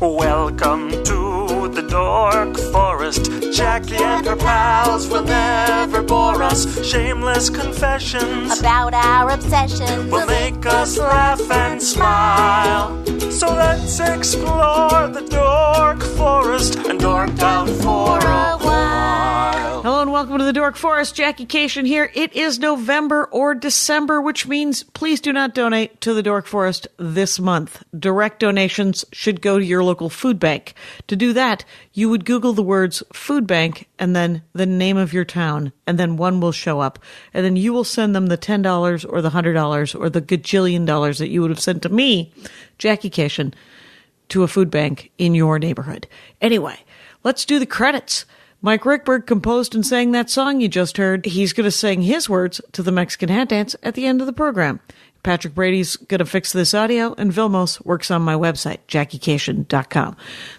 Welcome to the Dork Forest. Jackie and her pals will never bore us. Shameless confessions about our obsession will make us laugh and smile. So let's explore the Dork Forest and dork down for a while. Hello and welcome to the Dork Forest. Jackie Cation here. It is November or December, which means please do not donate to the Dork Forest this month. Direct donations should go to your local food bank. To do that, you would Google the words food bank and then the name of your town, and then one will show up. And then you will send them the $10 or the $100 or the gajillion dollars that you would have sent to me, Jackie Cation, to a food bank in your neighborhood. Anyway, let's do the credits. Mike Rickberg composed and sang that song you just heard. He's going to sing his words to the Mexican hat dance at the end of the program. Patrick Brady's going to fix this audio, and Vilmos works on my website, JackieCation.com.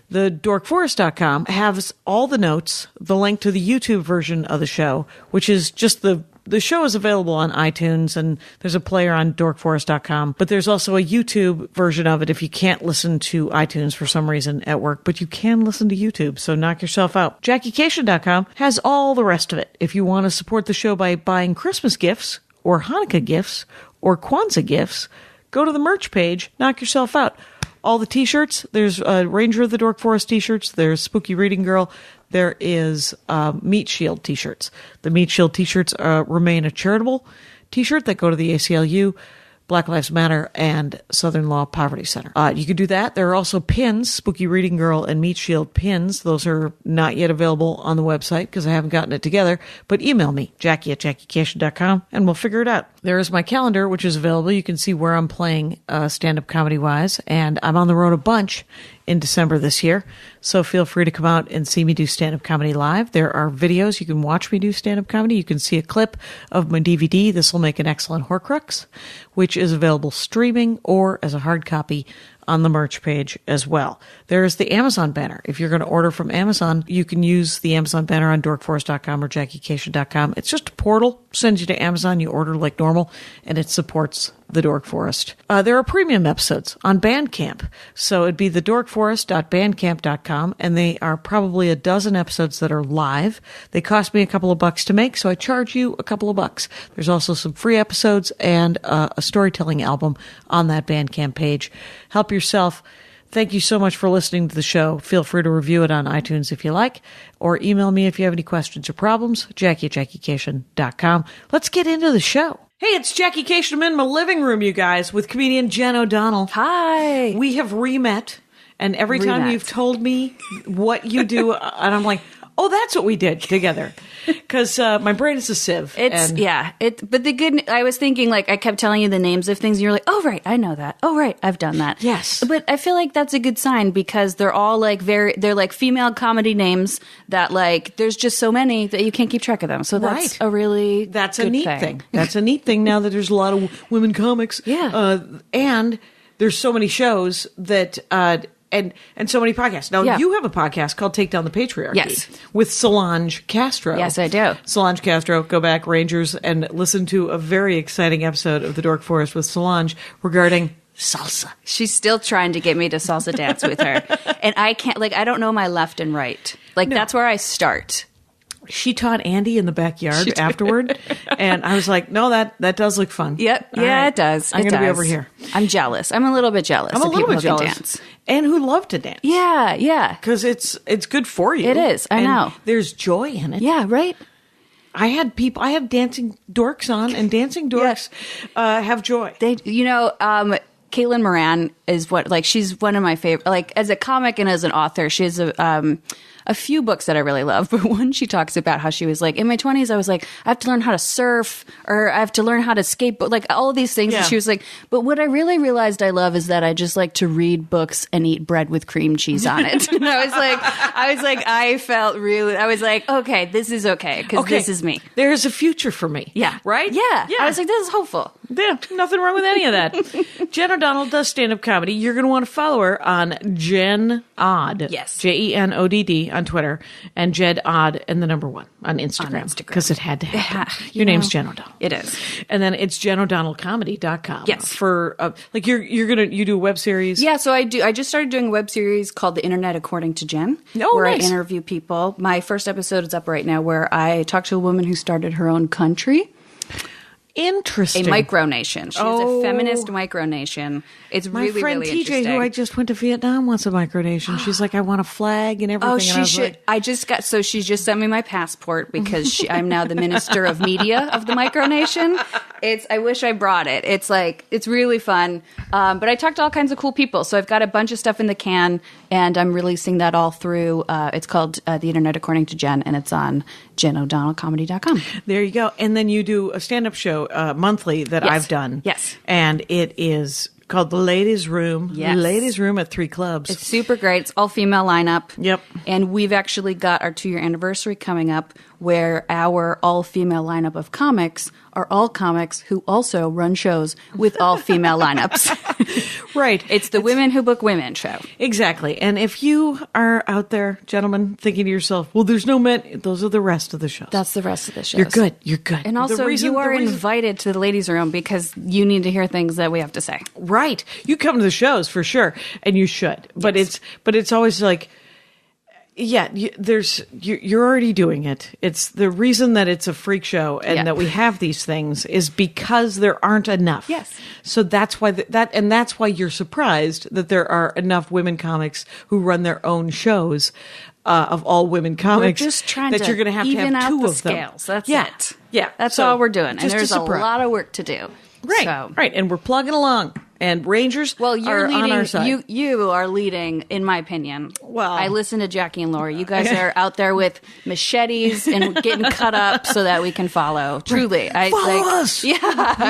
The dorkforest.com has all the notes, the link to the YouTube version of the show, which is just the show is available on iTunes, and there's a player on dorkforest.com, but there's also a YouTube version of it if you can't listen to iTunes for some reason at work, but you can listen to YouTube, so knock yourself out. JackieCation.com has all the rest of it. If you want to support the show by buying Christmas gifts, or Hanukkah gifts, or Kwanzaa gifts, go to the merch page, knock yourself out. All the t-shirts, there's Ranger of the Dork Forest t-shirts, there's Spooky Reading Girl, there is Meat Shield t-shirts. The Meat Shield t-shirts remain a charitable t-shirt that go to the ACLU, Black Lives Matter, and Southern Law Poverty Center. You can do that. There are also pins, Spooky Reading Girl and Meat Shield pins. Those are not yet available on the website because I haven't gotten it together. But email me, Jackie@JackieCation.com, and we'll figure it out. There is my calendar, which is available. You can see where I'm playing stand-up comedy-wise, and I'm on the road a bunch in December this year, so feel free to come out and see me do stand-up comedy live. There are videos. You can watch me do stand-up comedy. You can see a clip of my DVD, This Will Make an Excellent Horcrux, which is available streaming or as a hard copy on the merch page as well. There is the Amazon banner. If you're going to order from Amazon, you can use the Amazon banner on dorkforest.com or JackieCation.com. It's just a portal, sends you to Amazon, you order like normal, and it supports the Dork Forest. There are premium episodes on Bandcamp. So it'd be the dorkforest.bandcamp.com, and they are probably a dozen episodes that are live. They cost me a couple of bucks to make, so I charge you a couple of bucks. There's also some free episodes and a storytelling album on that Bandcamp page. Help yourself. Thank you so much for listening to the show. Feel free to review it on iTunes if you like, or email me if you have any questions or problems, Jackie@JackieCation.com. Let's get into the show. Hey, it's Jackie Cation. I'm in my living room, you guys, with comedian Jen O'Donnell. Hi. We have re-met, and every time you've told me what you do, and I'm like, oh, that's what we did together. Because my brain is a sieve. But the good, I was thinking, like, I kept telling you the names of things, and you're like, oh, right, I know that. Oh, right, I've done that. Yes. But I feel like that's a good sign, because they're all, like, they're, like, female comedy names that, like, there's just so many that you can't keep track of them. So that's a really That's a neat thing. That's a neat thing now that there's a lot of women comics. Yeah. And there's so many shows that... And so many podcasts. Now, you have a podcast called Take Down the Patriarchy. Yes. With Solange Castro. Yes, I do. Solange Castro, go back, Rangers, and listen to a very exciting episode of The Dork Forest with Solange regarding salsa. She's still trying to get me to salsa dance with her. And I can't, like, I don't know my left and right. Like, that's where I start. She taught Andy in the backyard afterward, and I was like, no, that does look fun. Yep. All yeah, right. it does. I'm going to be over here. I'm jealous. I'm a little bit jealous. I'm a little bit jealous. Dance. And who love to dance. Yeah, yeah. Because it's good for you. It is. I know. There's joy in it. Yeah, right? I have dancing dorks on, and dancing dorks have joy. Caitlin Moran is she's one of my favorite, like, as a comic and as an author. She has a few books that I really love, but one she talks about how she was like, in my 20s, I was like, I have to learn how to surf, or I have to learn how to skateboard, like all of these things. Yeah. And she was like, but what I really realized I love is that I just like to read books and eat bread with cream cheese on it. And I was like, okay, this is okay, because this is me. There's a future for me. Yeah. Right? Yeah. I was like, this is hopeful. Yeah, nothing wrong with any of that. Jen O'Donnell does stand-up comedy. You're going to want to follow her on Jen Odd. Yes. JENODD on Twitter, and Jed Odd and the number 1 on Instagram. Because it had to happen. Your name's Jen O'Donnell. It is. And then it's JenO'DonnellComedy.com. Yes. For you do a web series. Yeah, so I do. I just started doing a web series called The Internet According to Jen, where nice. I interview people. My first episode is up right now, where I talk to a woman who started her own country. Interesting. A micronation. She's a feminist micronation. It's really, really My friend TJ, interesting. who I just went to Vietnam, wants a micronation. She's like, I want a flag and everything. Oh, and she I was should. like, I just got. So she just sent me my passport because I'm now the minister of media of the micronation. I wish I brought it. It's really fun. But I talked to all kinds of cool people. So I've got a bunch of stuff in the can, and I'm releasing that all through. It's called The Internet According to Jen, and it's on JenO'DonnellComedy.com. there you go. And then you do a stand-up show monthly that Yes. I've done. Yes. And it is called The Ladies' Room. Yes. Ladies' Room at 3 clubs. It's super great. It's all female lineup. Yep. And we've actually got our 2-year anniversary coming up, where our all-female lineup of comics are all comics who also run shows with all-female lineups. Right. It's the Women Who Book Women show. Exactly. And if you are out there, gentlemen, thinking to yourself, well, there's no men, those are the rest of the shows. That's the rest of the show. You're good. You're good. And also, you are the reason- invited to the ladies' room because you need to hear things that we have to say. Right. You come to the shows for sure, and you should. But it's always like, yeah, you're already doing it. It's the reason that it's a freak show and that we have these things is because there aren't enough. Yes. So that's why that's why you're surprised that there are enough women comics who run their own shows of all women comics. We're just trying that to you're going to have even out 2 the of them. scales. That's Yeah. it. Yeah. That's So, all we're doing. And just there's a surprise. lot of work to do. Right. So. Right. And we're plugging along. And Rangers Well, you're are leading. on our side. You are leading, in my opinion. Well- I listen to Jackie and Laura. You guys are out there with machetes and getting cut up so that we can follow. Truly, Follow us. Yeah,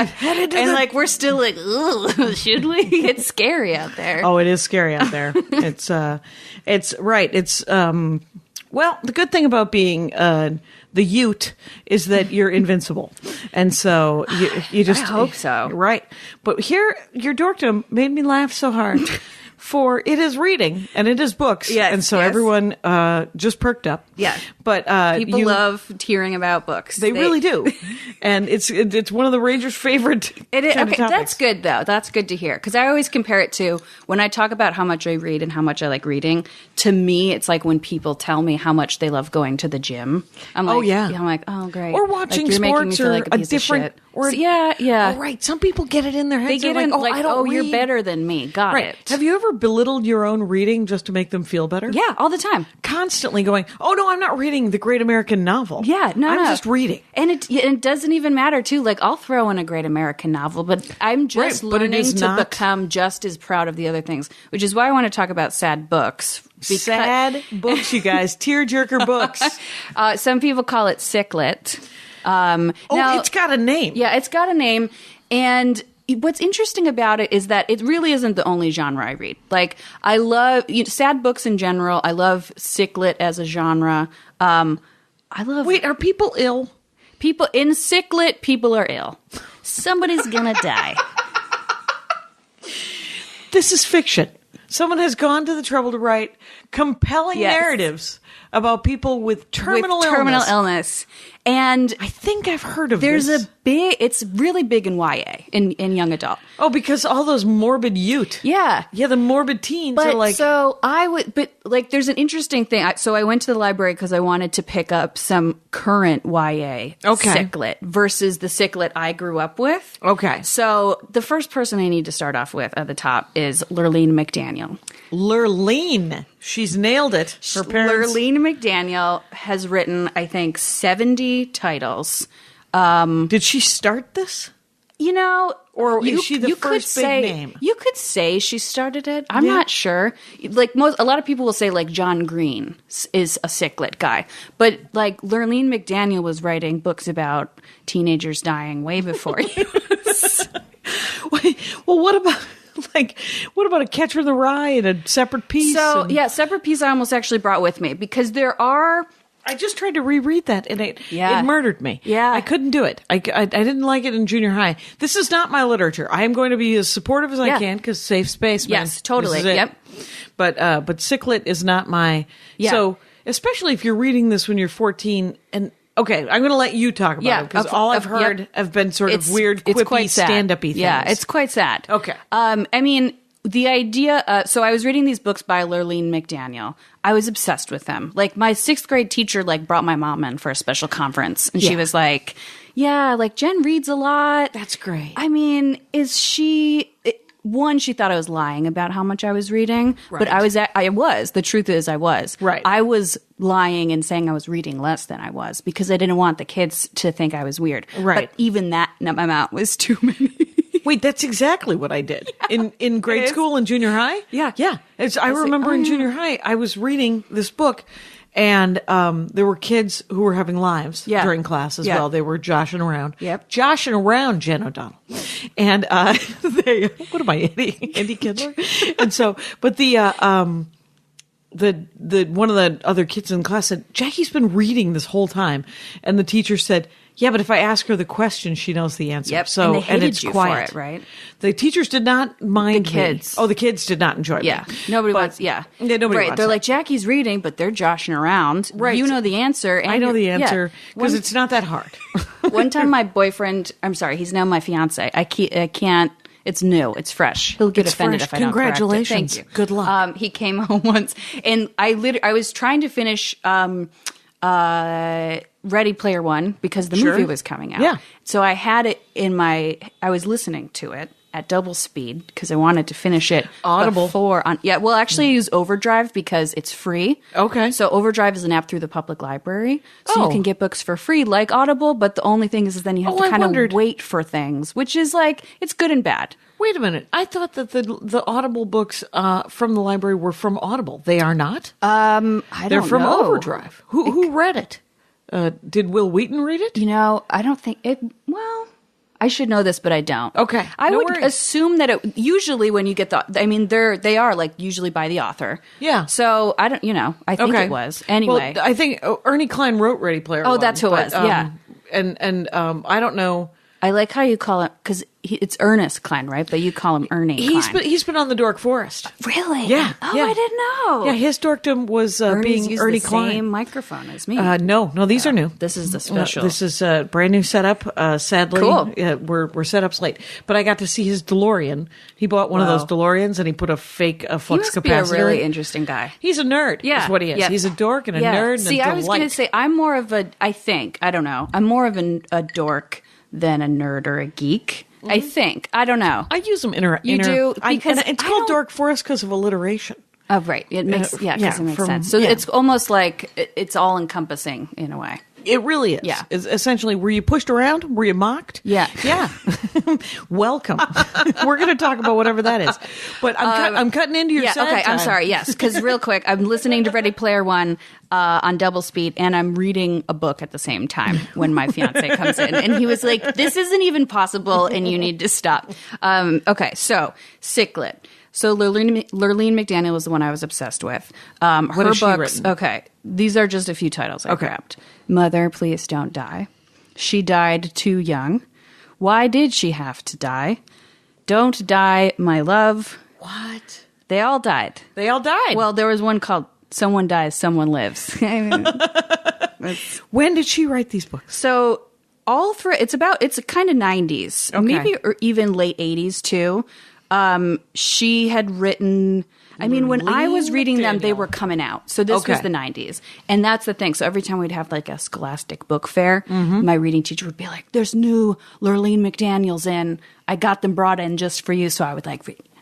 headed to and the- we're still like, ooh, should we? It's scary out there. Oh, it is scary out there. It's right. It's well, the good thing about being the Ute is that you're invincible, and so you just I hope so. right? But here, your dorkdom made me laugh so hard. For it is reading and it is books, Yes, and so yes. everyone just perked up. Yeah. but People love hearing about books. They really do, and it's one of the Rangers' favorite. It is, kind of okay, topics. that's good though. That's good to hear because I always compare it to when I talk about how much I read and how much I like reading. To me, it's like when people tell me how much they love going to the gym. I'm like, Oh, yeah. I'm like, oh great, Or watching like, you're making me sports feel or like a piece of different- shit. or- So, yeah. Oh, right. Some people get it in their heads. They get They're in like, like, I don't you're read. better than me. Got Right. it. Have you ever belittled your own reading just to make them feel better? Yeah, all the time. Constantly going, oh, no, I'm not reading the great American novel. Yeah, no, I'm just reading. And it doesn't even matter, too. Like, I'll throw in a great American novel, but I'm just Right, but it learning is to not- become just as proud of the other things, which is why I want to talk about sad books. Because, Sad books, you guys. Tearjerker books. some people call it sicklet. Oh, Now- it's got a name. Yeah, it's got a name. And what's interesting about it is that it really isn't the only genre I read. Like, I love sad books in general. I love sicklet as a genre. I love Wait, are people ill? people in sicklet. People are ill. Somebody's gonna die. This is fiction. Someone has gone to the trouble to write compelling Yes. narratives about people with terminal illness. And I think I've heard of there's this. it's really big in YA, in young adult. Oh, because all those morbid Ute. Yeah. Yeah, the morbid teens But are like, there's an interesting thing. So I went to the library because I wanted to pick up some current YA sicklet versus the sicklet I grew up with. Okay. So the first person I need to start off with at the top is Lurleen McDaniel. Lurleen. She's nailed it. Her parents. Lurleen McDaniel has written, I think, 70 titles. Did she start this? You know, Or is she the you first could big say, name? You could say she started it. I'm Yeah. not sure. Like a lot of people will say, like John Green is a sicklet guy, but like Lurleen McDaniel was writing books about teenagers dying way before you. Wait, well, what about a Catcher in the Rye and a separate piece? So and- yeah, separate piece I almost actually brought with me because there are. I just tried to reread that, and it murdered me. Yeah. I couldn't do it. I didn't like it in junior high. This is not my literature. I am going to be as supportive as I can because safe space, man. Yes, totally. This is it. Yep. But Cichlid is not my... Yeah. So, especially if you're reading this when you're 14 and... Okay, I'm going to let you talk about it because all I've heard have been sort of weird, quippy, stand-up-y things. Yeah, it's quite sad. Okay. I mean, the idea... so I was reading these books by Lurleen McDaniel. I was obsessed with them. Like, my 6th grade teacher, like, brought my mom in for a special conference. And she was like, yeah, like, Jen reads a lot. That's great. I mean, is she... One, she thought I was lying about how much I was reading, but I was. The truth is I was. Right. I was lying and saying I was reading less than I was because I didn't want the kids to think I was weird. Right. But even that amount was too many. Wait, that's exactly what I did in grade school and junior high. Yeah. Yeah. I remember in junior high, I was reading this book. And there were kids who were having lives during class as well. They were joshing around. Yep. Joshing around, Jen O'Donnell. And what am I, Andy Kindler? And so, but the one of the other kids in class said, Jackie's been reading this whole time. And the teacher said, yeah, but if I ask her the question, she knows the answer. Yep. So, and they hated it's you quiet. for it, right? The teachers did not mind The kids. me. Oh, the kids did not enjoy Yeah. me. Nobody But- wants, yeah. Nobody right. wants They're that. like, Jackie's reading, but they're joshing around. Right. You know the answer. And I know the you're- answer yeah. because it's not that hard. One time my boyfriend, I'm sorry, he's now my fiance. I can't, it's new, it's fresh. He'll get It's offended fresh. if I don't correct it. Congratulations. Thank you. Good luck. He came home once and I was trying to finish Ready Player One because the movie was coming out. Yeah. So I had it I was listening to it at double speed because I wanted to finish it Audible. Actually I use Overdrive because it's free. Okay. So Overdrive is an app through the public library. So Oh. you can get books for free like Audible, but the only thing is then you have to I kind wondered. of wait for things, which is like, it's good and bad. Wait a minute. I thought that the Audible books from the library were from Audible. They are not? They're from know. Overdrive. Who read it? Did Will Wheaton read it? You know, I don't think it, well, I should know this, but I don't. Okay. I No would worries. assume that it usually when you get they are like usually by the author. Yeah. So I don't, I think it was. Anyway. Well, I think Ernie Klein wrote Ready Player One. that's who it was, yeah. And I don't know. I like how you call it, because it's Ernest Klein, right? But you call him Ernie Klein. He's been on the Dork Forest. Really? Yeah. Oh, yeah. I didn't know. Yeah, his dorkdom was Ernie's being used Ernie the Klein. same microphone as me. No, these are new. This is the special. This is a brand new setup. Sadly, Cool. we're set up late. But I got to see his DeLorean. He bought one of those DeLoreans and he put a fake he flux must capacitor. be a really interesting guy. He's a nerd. Yeah, is what he is. yeah. He's a dork and a nerd. And See, a I was going to delight. say I'm more of a. I don't know. I'm more of a dork than a nerd or a geek. I think. I don't know. I use them You do? Because and it's I called don't- Dork Forest because of alliteration. Oh, right. It makes yeah, because it makes from- sense. So yeah. it's almost like it's all encompassing in a way. It really is. Yeah. It's essentially, were you pushed around? Were you mocked? Yeah. Yeah. Welcome. We're going to talk about whatever that is. But I'm cutting into your Yeah. sad Okay. I'm time. sorry. Yes. Because real quick, I'm listening to Ready Player One on double speed, and I'm reading a book at the same time when my fiance comes in, and he was like, "This isn't even possible, and you need to stop." Okay. So Cichlid. So Lurleen McDaniel was the one I was obsessed with. Her has she books. written? Okay. These are just a few titles I grabbed. Mother, Please Don't Die. She Died Too Young. Why Did She Have to Die? Don't Die, My Love. What? They all died. They all died. Well, there was one called Someone Dies, Someone Lives. I mean, when did she write these books? so all through, it's kind of 90s, Okay. maybe or even late 80s too. She had written, I mean, when I was reading them, they were coming out. So this was Okay. the 90s. And that's the thing. So every time we'd have like a scholastic book fair, my reading teacher would be like, there's new Lurleen McDaniels in. I got them brought in just for you. So I would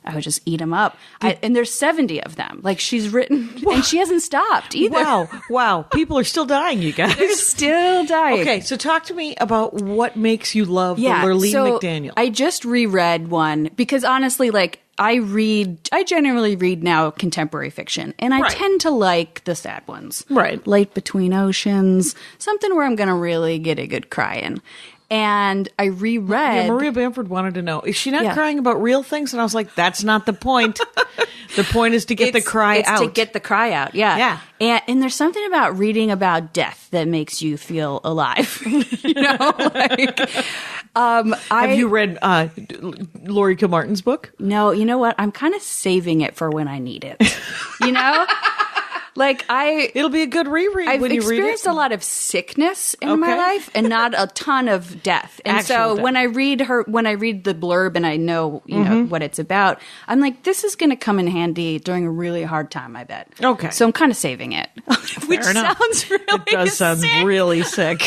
I would just eat them up. And there's 70 of them. Like she's written, and she hasn't stopped either. Wow. People are still dying, you guys. They're still dying. Okay, so talk to me about what makes you love the Lurleen McDaniel. I just reread one because honestly, like I generally read now contemporary fiction, and I Right. tend to like the sad ones. Right. Light Between Oceans, something where I'm going to really get a good cry in. And I reread. Yeah, Maria Bamford wanted to know, is she not Yeah. crying about real things? And I was like, that's not the point. The point is to get the cry out. To get the cry out, yeah. And there's something about reading about death that makes you feel alive. You know, like, Have you read Laurie Kilmartin's book? No, you know what? I'm kind of saving it for when I need it. You know? Like It'll be a good reread I've when you read it. experienced a lot of sickness in my life and not a ton of death. And Actual so death. when I read the blurb and I know, you know, what it's about, I'm like, this is going to come in handy during a really hard time, I bet. Okay. So I'm kind of saving it. Which Fair enough. sounds really It does sound sick. really sick.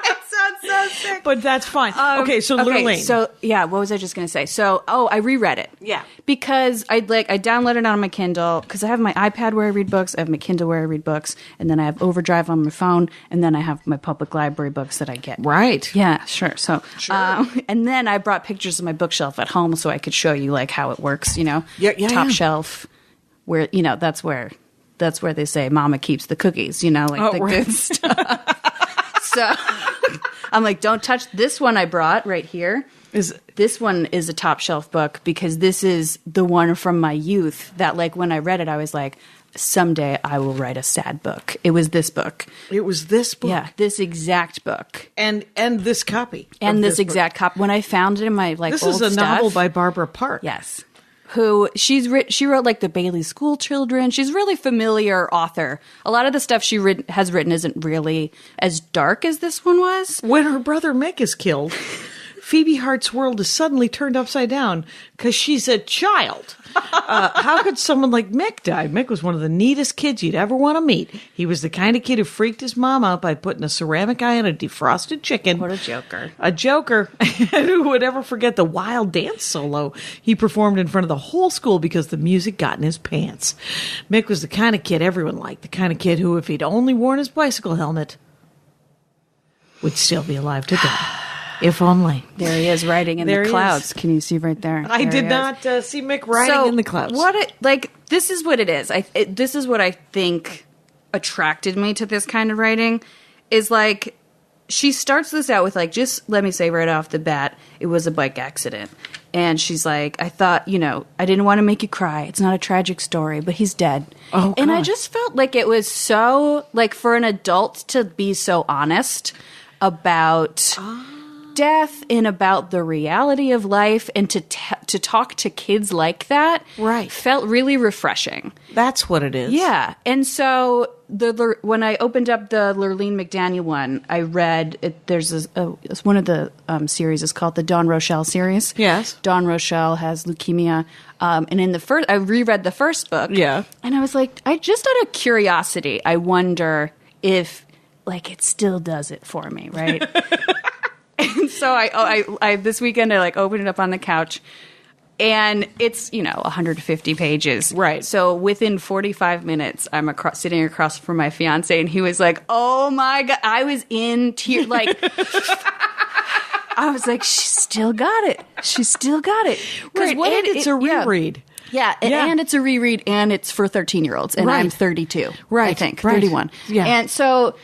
It sounds so sick. But that's fine. Okay, so Lurleen. So yeah, what was I just going to say? So I reread it. Yeah. Because I downloaded it on my Kindle because I have my iPad where I read books, I have my Kindle where I read books, and then I have Overdrive on my phone, and then I have my public library books that I get. Right. Yeah, sure. So, and then I brought pictures of my bookshelf at home so I could show you like how it works. You know, top shelf, where you know that's where they say Mama keeps the cookies. You know, like the good stuff. So I'm like, don't touch this one I brought right here. This one is a top shelf book because this is the one from my youth that like when I read it, I was like, someday I will write a sad book. It was this book. It was this book. Yeah, this exact book. And this copy. And of this exact book. copy. When I found it in my like This old is a stuff, novel by Barbara Park. Yes. Who she wrote like the Bailey School Children. She's a really familiar author. A lot of the stuff she has written isn't really as dark as this one was. When her brother Mick is killed, Phoebe Hart's world is suddenly turned upside down because she's a child. How could someone like Mick die? Mick was one of the neatest kids you'd ever want to meet. He was the kind of kid who freaked his mom out by putting a ceramic eye on a defrosted chicken. What a joker. A joker. And who would ever forget the wild dance solo he performed in front of the whole school because the music got in his pants. Mick was the kind of kid everyone liked, the kind of kid who, if he'd only worn his bicycle helmet, would still be alive today. If only. There he is writing in There the he clouds. is. Can you see right there? I There did he not see Mick riding So in the clouds. This is what it is. This is what I think attracted me to this kind of writing is like she starts this out with like, just let me say right off the bat, it was a bike accident. And she's like, I thought, you know, I didn't want to make you cry. It's not a tragic story, but he's dead. Oh, and I God. just felt like it was so, like for an adult to be so honest about death and about the reality of life and to talk to kids like that Right. felt really refreshing. That's what it is. Yeah. And so when I opened up the Lurleen McDaniel one, I read it. There's one of the series is called the Dawn Rochelle series. Yes. Dawn Rochelle has leukemia. And in the first, I reread the first book. Yeah. And I was like, I just out of curiosity, I wonder if like it still does it for me. Right. And so I this weekend I like opened it up on the couch, and it's 150 pages. Right. So within 45 minutes, I'm sitting across from my fiance, and he was like, "Oh my god!" I was in tears. Like I was like, "She still got it. She still got it." Right. And it's a reread. Yeah, and it's a reread, and it's for 13-year-olds, and Right. I'm 32. Right. I think Right. 31. Yeah. And so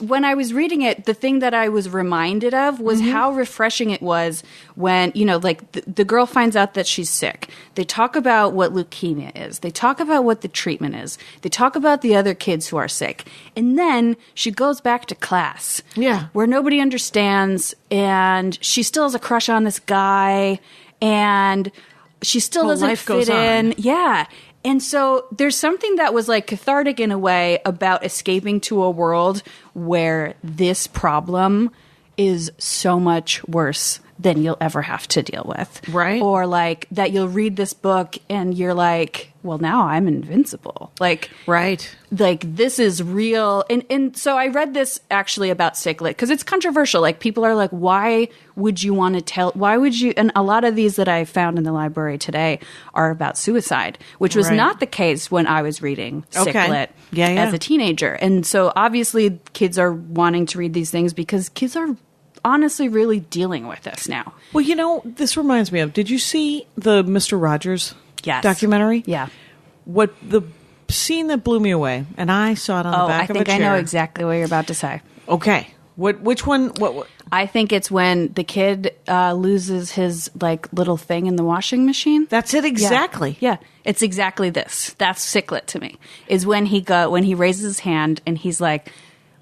when I was reading it, the thing that I was reminded of was Mm-hmm. how refreshing it was when, like the girl finds out that she's sick. They talk about what leukemia is. They talk about what the treatment is. They talk about the other kids who are sick. And then she goes back to class. Yeah. Where nobody understands, and she still has a crush on this guy, and she still Well, doesn't life goes fit in. on. Yeah. And so there's something that was like cathartic in a way about escaping to a world where this problem is so much worse than you'll ever have to deal with. Right. Or like that you'll read this book and you're like, well, now I'm invincible. Like, Right. like this is real. And so I read this actually about sicklet because it's controversial. Like people are like, why would you want to tell, why would you, and a lot of these that I found in the library today are about suicide, which was Right. not the case when I was reading Okay. sicklet Yeah. as a teenager. And so obviously kids are wanting to read these things because kids are honestly really dealing with this now. Well, this reminds me of, did you see the Mr. Rogers Yes. documentary? Yeah. What the scene that blew me away, and I saw it on the Oh, back I of a think chair. I know exactly what you're about to say. Okay. Which one? What? I think it's when the kid loses his like little thing in the washing machine. That's it exactly. Yeah, it's exactly this. That's Ciclet to me. Is when he raises his hand and he's like,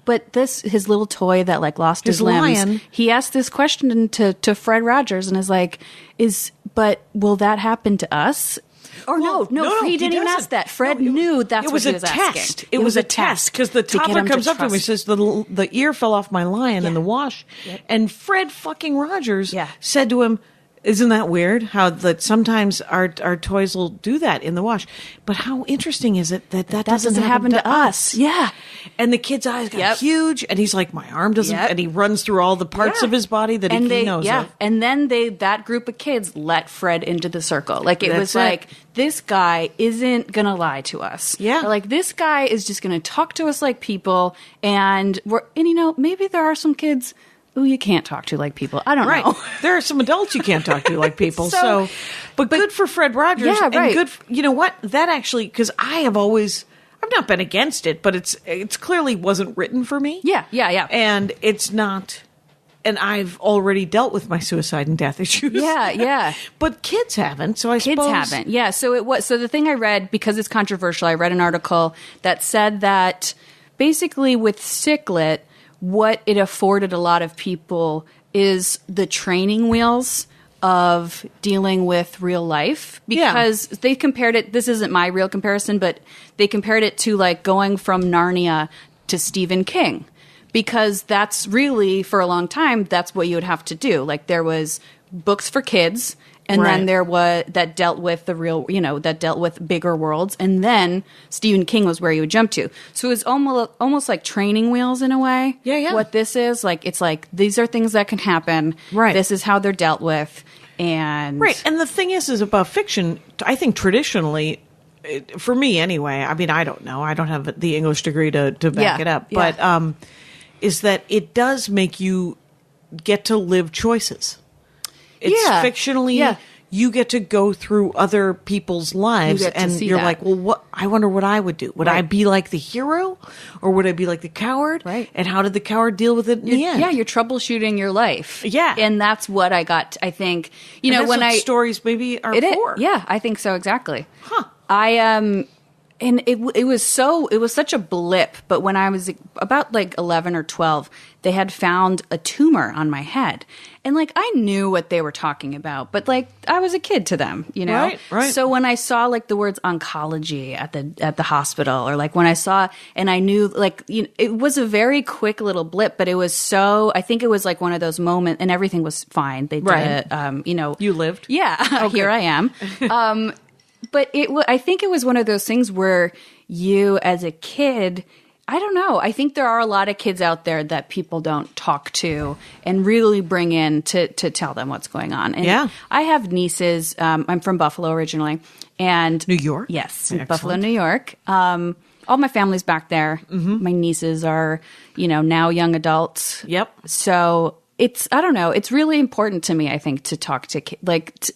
but his little toy that like lost his limbs. lion. He asked this question to Fred Rogers and is like, but will that happen to us? Or no, he didn't even ask that. Fred knew that's what he was asking. It was a test because the toddler comes up to him and says, the ear fell off my lion in the wash. Yep. And Fred fucking Rogers said to him, isn't that weird how that sometimes our toys will do that in the wash? But how interesting is it that doesn't happen to us? Yeah. And the kid's eyes got huge, and he's like, my arm doesn't, and he runs through all the parts of his body that he knows of. And then that group of kids let Fred into the circle. Like like, this guy isn't going to lie to us. Yeah. Or like, this guy is just going to talk to us like people, and maybe there are some kids who you can't talk to like people. I don't know. There are some adults you can't talk to like people. But good for Fred Rogers. Yeah, right. And good you know what? That actually, because I've not been against it, but it's clearly wasn't written for me. Yeah. And it's not, and I've already dealt with my suicide and death issues. Yeah. But kids haven't, so I suppose. Kids haven't. Yeah, so the thing I read, because it's controversial, I read an article that said that basically with Ciclet, what it afforded a lot of people is the training wheels of dealing with real life, because they compared it, this isn't my real comparison, but they compared it to like going from Narnia to Stephen King, because that's really, for a long time, that's what you would have to do. Like there was books for kids, and then there was that dealt with the real, that dealt with bigger worlds. And then Stephen King was where you would jump to. So it was almost like training wheels in a way. Yeah. What this is, like, it's like, these are things that can happen. Right. This is how they're dealt with. And And the thing is about fiction, I think traditionally, for me anyway, I mean, I don't know. I don't have the English degree to back it up. But is that it does make you get to live choices. It's fictionally, you get to go through other people's lives, and you're like, well, I wonder what I would do. Would I be like the hero, or would I be like the coward? Right. And how did the coward deal with it in the end? Yeah, you're troubleshooting your life. Yeah. And that's what I got, I think, and that's what stories maybe are for. Yeah, I think so, exactly. Huh. And it was such a blip, but when I was about like 11 or 12, they had found a tumor on my head. And like I knew what they were talking about, but like I was a kid to them, Right. So when I saw like the words oncology at the hospital, or like when I saw, and I knew like, it was a very quick little blip, but it was I think it was like one of those moments, and everything was fine. They did You lived? Yeah. Here I am. But I think it was one of those things where you, as a kid, I don't know. I think there are a lot of kids out there that people don't talk to and really bring in to tell them what's going on. And I have nieces. I'm from Buffalo originally. And New York? Yes. Excellent. Buffalo, New York. All my family's back there. Mm-hmm. My nieces are, now young adults. Yep. So I don't know. It's really important to me, I think, to talk to kids.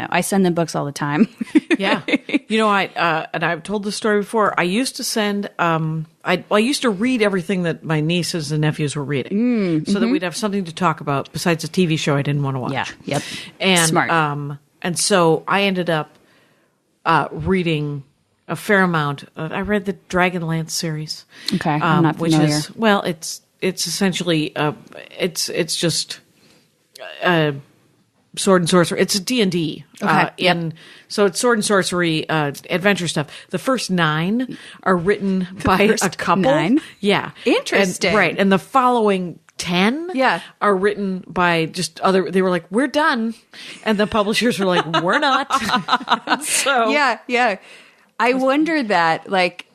I send them books all the time. Yeah. And I've told this story before. I used to send, I used to read everything that my nieces and nephews were reading so that we'd have something to talk about besides a TV show I didn't want to watch. Yeah. Yep. And, smart. And so I ended up reading a fair amount. I read the Dragonlance series. Okay. I'm not familiar. Which is, it's essentially, it's just, sword and sorcery. It's a D&D. Okay. So it's sword and sorcery, adventure stuff. The first 9 are written by a couple. 9? Yeah. Interesting. Right. And the following 10 are written by just they were like, we're done. And the publishers were like, we're not. So yeah. I wonder that, like,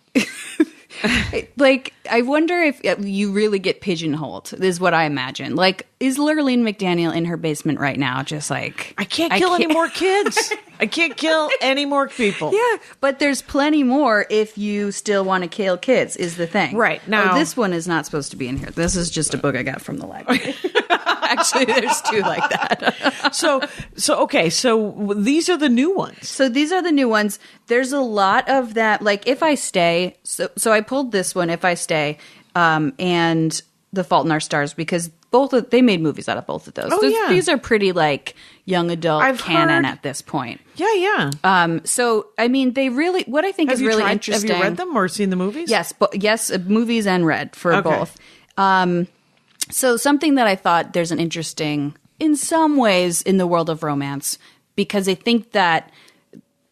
I wonder if you really get pigeonholed, is what I imagine. Like, is Lurleen McDaniel in her basement right now just like... I can't kill any more kids. I can't kill any more people. Yeah, but there's plenty more if you still want to kill kids, is the thing. Right. Now, this one is not supposed to be in here. This is just a book I got from the library. Actually, there's 2 like that. Okay, so these are the new ones. So these are the new ones. There's a lot of that, like, If I Stay, so I pulled this one, If I Stay, and The Fault in Our Stars because they made movies out of both of those. Oh, yeah. These are pretty like young adult I've canon heard- at this point. Yeah. So I mean, they really what I think is really interesting. Have you read them or seen the movies? Yes, movies and read for Okay. both. So something that I thought there's an interesting, in some ways, in the world of romance, because I think that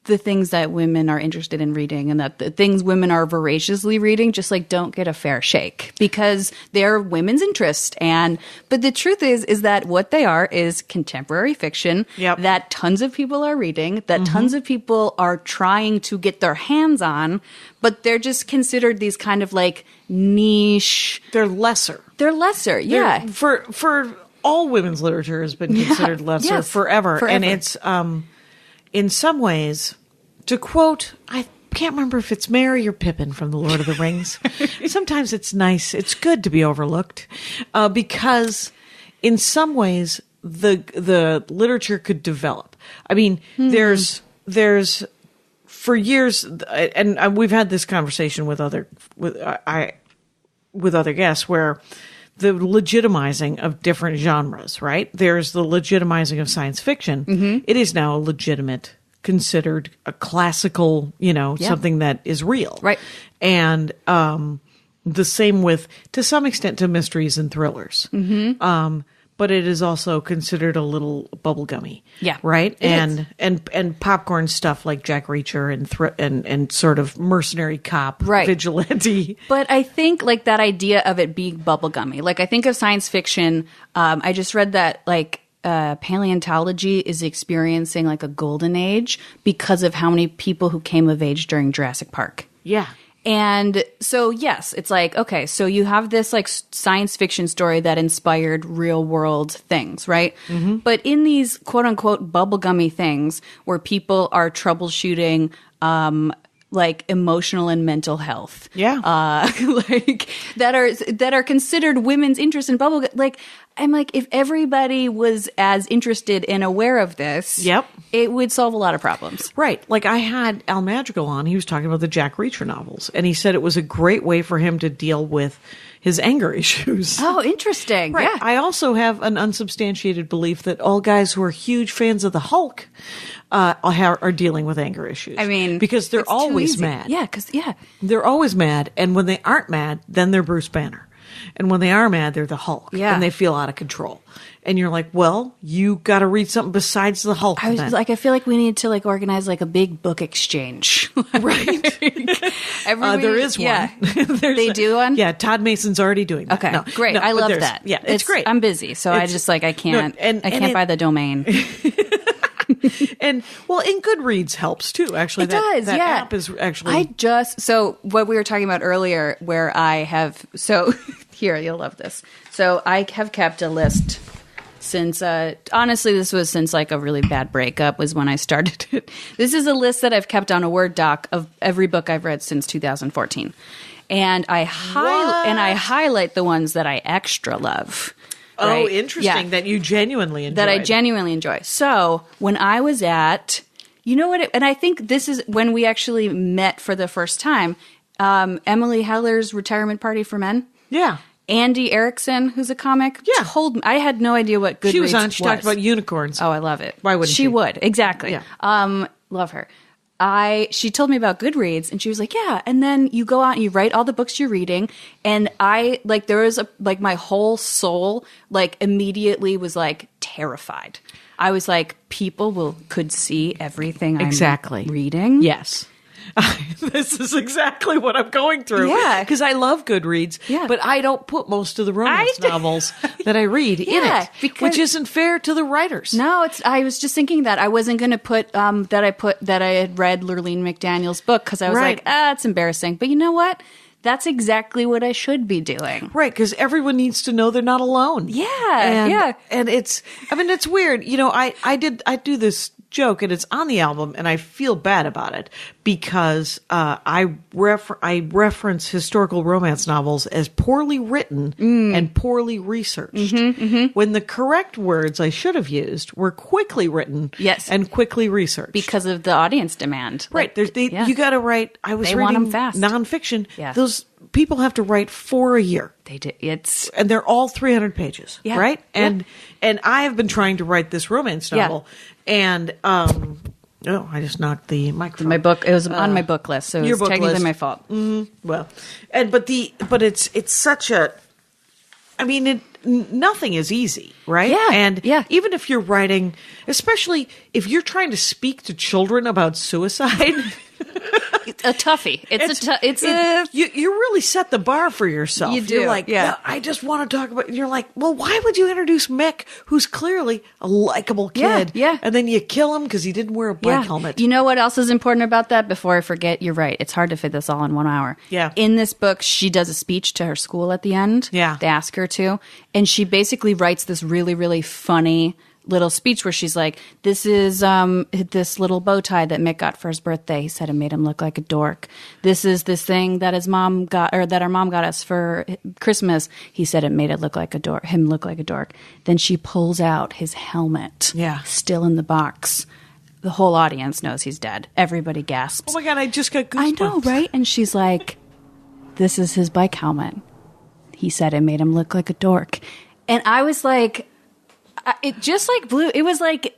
the things that women are interested in reading and that the things women are voraciously reading just like don't get a fair shake because they're women's interest. But the truth is that what they are is contemporary fiction that tons of people are reading, that tons of people are trying to get their hands on, but they're just considered these kind of like niche. They're lesser. Yeah. For all women's literature has been considered lesser forever. And it's in some ways, to quote, I can't remember if it's Merry or Pippin from The Lord of the Rings. Sometimes it's nice. It's good to be overlooked because in some ways the literature could develop. I mean, there's for years, and we've had this conversation with other guests where the legitimizing of different genres, right? There's the legitimizing of science fiction. It is now a legitimate, considered a classical, something that is real. Right. And the same with, to some extent, to mysteries and thrillers. But it is also considered a little bubblegummy. Yeah. Right? It And popcorn stuff like Jack Reacher and sort of mercenary cop vigilante. But I think like that idea of it being bubblegummy, like I think of science fiction. I just read that like paleontology is experiencing like a golden age because of how many people who came of age during Jurassic Park. Yeah. And so, yes, it's like, okay, so you have this like science fiction story that inspired real world things, right? But in these quote unquote bubblegummy things where people are troubleshooting, like emotional and mental health. Like that are considered women's interest in bubble. Like, I'm like, if everybody was as interested and aware of this, it would solve a lot of problems. Right. Like I had Al Madrigal on, he was talking about the Jack Reacher novels, and he said it was a great way for him to deal with his anger issues. Oh, interesting. Right. Yeah. I also have an unsubstantiated belief that all guys who are huge fans of the Hulk are dealing with anger issues. I mean, because they're it's too always easy. mad. Yeah, They're always mad, and when they aren't mad, then they're Bruce Banner. And when they are mad, they're the Hulk. Yeah. And they feel out of control. And you're like, well, you got to read something besides the Hulk. I was then. like, I feel like we need to like organize like a big book exchange. Right. There is one. Yeah. They do one? Yeah, Todd Mason's already doing that. Okay, No, great. no, I but love there's- that. Yeah, it's great. I'm busy, so I just like I can't. I can't buy the domain. And well, in Goodreads helps too. Actually, It does. that Yeah, app is actually. So what we were talking about earlier, where I have here you'll love this. So I have kept a list since honestly this was since like a really bad breakup was when I started it. This is a list that I've kept on a Word doc of every book I've read since 2014, and I highlight the ones that I extra love. Oh, right? interesting. Yeah. That you genuinely enjoy. That I genuinely enjoy. So when I was at, and I think this is when we actually met for the first time, Emily Heller's Retirement Party for Men. Yeah. Andy Erickson, who's a comic, told me. I had no idea what Goodreads She was on. She talked about unicorns. Oh, I love it. Why wouldn't she? She would. Exactly. Yeah. Love her. She told me about Goodreads and she was like, yeah. And then you go out and you write all the books you're reading. And there was my whole soul, immediately was terrified. I was like, people could see everything I'm reading. Yes. This is exactly what I'm going through. Yeah. Because I love Goodreads, but I don't put most of the romance novels that I read in it, which isn't fair to the writers. No, I was just thinking that I wasn't going to put that I had read Lurleen McDaniel's book because I was like, it's embarrassing. But you know what? That's exactly what I should be doing. Right, because everyone needs to know they're not alone. Yeah, And it's weird. I do this joke, and it's on the album, and I feel bad about it because I reference historical romance novels as poorly written and poorly researched. When the correct words I should have used were quickly written and quickly researched. Because of the audience demand. Right. You got to write. I was They reading want 'em fast. nonfiction. Yeah. Those people have to write for a year. They do. And they're all 300 pages, Yeah. right? Yeah. And I have been trying to write this romance novel, and I just knocked the microphone. My book. It was on my book list, so your it's book technically list. my fault. Well, but it's such a. I mean, nothing is easy, right? Yeah, And yeah. even if you're writing, especially if you're trying to speak to children about suicide. A toughie. You really set the bar for yourself. You do, You're like, yeah. I just want to talk about. You're like, well, why would you introduce Mick, who's clearly a likable kid, Yeah. and then you kill him because he didn't wear a bike helmet? You know what else is important about that? Before I forget, you're right. It's hard to fit this all in 1 hour. Yeah. In this book, she does a speech to her school at the end. Yeah. They ask her to. And she basically writes this really, really funny little speech where she's like, this is this little bow tie that Mick got for his birthday. He said it made him look like a dork. This is this thing that his mom got, or that our mom got us for Christmas. He said it made it look like a dork, him look like a dork. Then she pulls out his helmet. Yeah. Still in the box. The whole audience knows he's dead. Everybody gasps. Oh my God, I just got goosebumps. I know, right? And she's like, this is his bike helmet. He said it made him look like a dork. And I was like, it just like blew. It was like,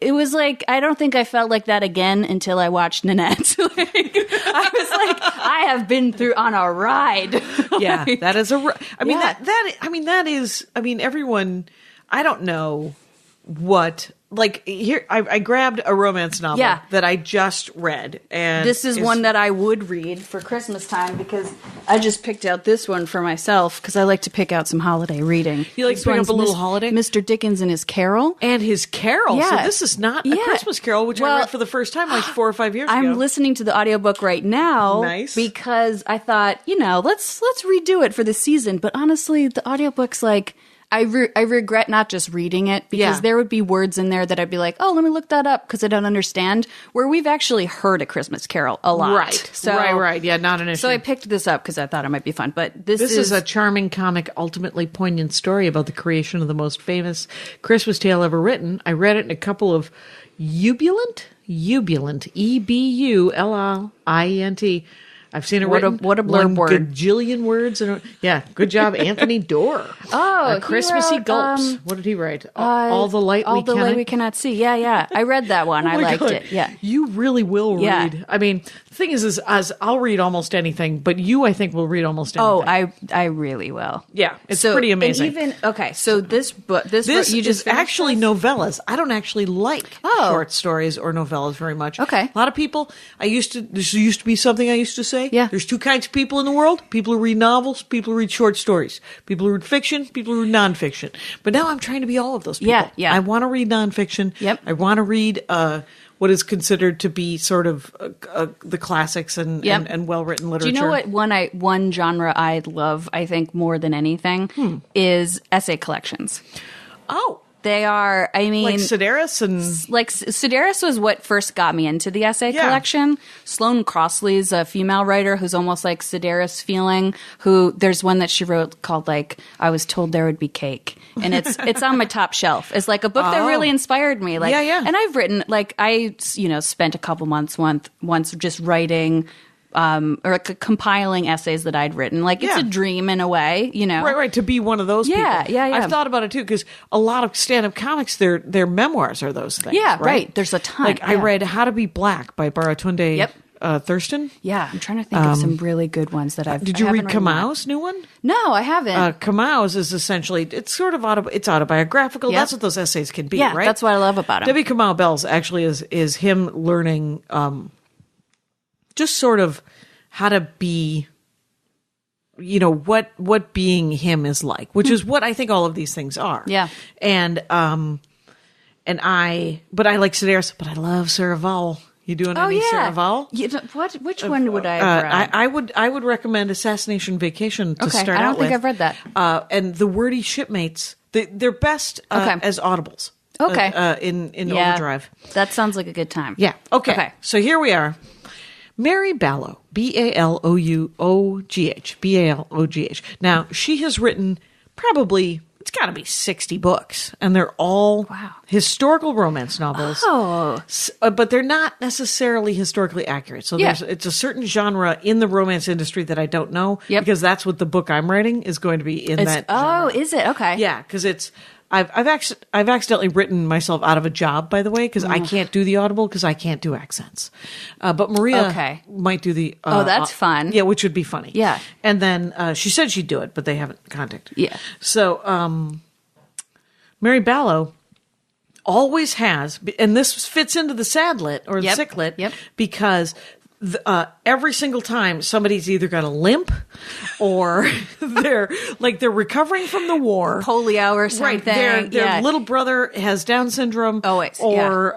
I don't think I felt like that again until I watched Nanette. I was like, I have been through on a ride. Yeah, that is I mean, Yeah. that is, everyone, I don't know what, like, here, I grabbed a romance novel Yeah. that I just read. And This is one that I would read for Christmas time because I just picked out this one for myself because I like to pick out some holiday reading. You like to This pick up one's a little holiday? Mr. Dickens and his Carol. And his carol. So Yeah. this is not a Yeah. Christmas Carol, which I Well, read for the first time like 4 or 5 years ago. I'm listening to the audiobook right now Nice. because I thought, let's redo it for the season. But honestly, the audiobook's like, I regret not just reading it because Yeah. there would be words in there that I'd be like, oh, let me look that up because I don't understand. Where we've actually heard A Christmas Carol a lot. Right. So, Right. Yeah, not an issue. So I picked this up because I thought it might be fun. But this is a charming, comic, ultimately poignant story about the creation of the most famous Christmas tale ever written. I read it in a couple of Ebullient, Ebullient. I've seen it written. What a blurb one word. Gajillion words. Yeah, good job, Anthony Dorr. Oh, he Christmassy wrote, Gulps. What did he write? All the light all we the cannot. light we cannot see. Yeah. I read that one. Oh I my liked God. it. Yeah. You really will Yeah. read. I mean, the thing is as I'll read almost anything, but you, I think, will read almost anything. Oh, I really will. Yeah, it's pretty amazing. And even so this book, This you just is finished actually this? novellas. I don't actually like Oh. short stories or novellas very much. Okay. A lot of people, this used to be something I used to say. Yeah. There's two kinds of people in the world. People who read novels, people who read short stories. People who read fiction, people who read nonfiction. But now I'm trying to be all of those people. Yeah. I want to read nonfiction. Yep. I want to read what is considered to be sort of the classics and well-written Do literature. you know what one genre I love, I think, more than anything is essay collections. Oh. They are, I mean... Like Sedaris and... Like, Sedaris was what first got me into the essay Yeah. collection. Sloane Crossley's a female writer who's almost like Sedaris feeling, who there's one that she wrote called, like, I Was Told There Would Be Cake. And it's on my top shelf. It's like a book that really inspired me. Like, Yeah. And I've written, like, I, spent a couple months once just writing... or compiling essays that I'd written. Like, it's Yeah. a dream in a way, Right, to be one of those Yeah, people. yeah. I've thought about it too, because a lot of stand-up comics, their memoirs are those things. Yeah, right. right. There's a ton. Like, I Yeah. read How to Be Black by Baratunde Yep. Thurston. Yeah, I'm trying to think of some really good ones that I've. Did you I read haven't written that. Kamau's new one? No, I haven't. Kamau's is essentially, it's sort of it's autobiographical. Yep. That's what those essays can be, Yeah, right? that's what I love about 'em. W. Kamau Bell's actually is him learning just sort of how to be, what being him is like, which is what I think all of these things are. Yeah. And I like Sedaris, but I love Sarah Vowell. You doing any Sarah Vowell? Which one would I have read? I would recommend Assassination Vacation to start out with. I don't think I've read that. And The Wordy Shipmates, they're best as audibles. Okay. In Yeah. Overdrive. That sounds like a good time. Yeah. Okay. So here we are. Mary Balogh, Balogh, Balogh. Now, she has written probably it's got to be 60 books, and they're all historical romance novels. Oh. But they're not necessarily historically accurate. So it's a certain genre in the romance industry that I don't know, because that's what the book I'm writing is going to be in that genre. Is it? Okay. Yeah, because I've accidentally written myself out of a job, by the way, because I can't do the Audible because I can't do accents. But Maria might do the. That's fun. Yeah, which would be funny. Yeah, and then she said she'd do it, but they haven't contacted. Yeah. So Mary Ballow always has, and this fits into the sadlit or the sicklit, because every single time somebody's either got a limp or they're recovering from the war, polio or something. Right, their little brother has Down syndrome, or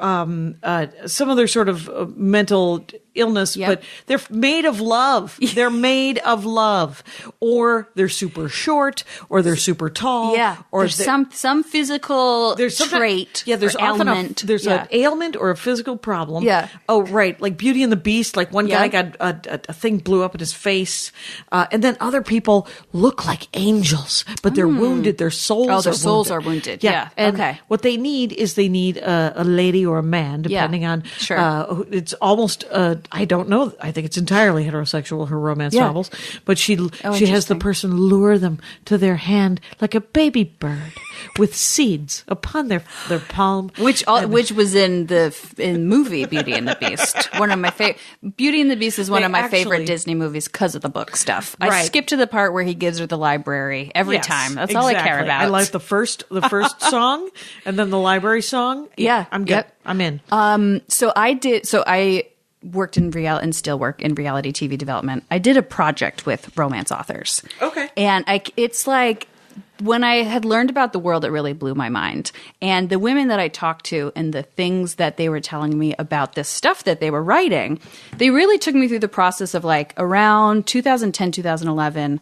some other sort of mental illness, but they're made of love. They're made of love, or they're super short, or they're super tall. Yeah, or there's some physical trait. Yeah, there's often ailment. There's an ailment or a physical problem. Yeah. Oh, right, like Beauty and the Beast. Like one guy got a thing blew up in his face, and then other people look like angels, but they're wounded. Their souls. Are wounded. Yeah. And what they need is a lady or a man, depending on. Sure. It's almost. I don't know. I think it's entirely heterosexual, her romance novels. But she has the person lure them to their hand like a baby bird with seeds upon their palm. Which was in movie Beauty and the Beast. One of my favorite. Beauty and the Beast is one of my favorite Disney movies because of the book stuff. I skip to the part where he gives her the library every time. That's all I care about. I like the first song and then the library song. Yeah. I'm good. I'm in. So I worked in and still work in reality TV development. I did a project with romance authors. Okay. And it's like when I had learned about the world, it really blew my mind. And the women that I talked to and the things that they were telling me about this stuff that they were writing, they really took me through the process of like around 2010, 2011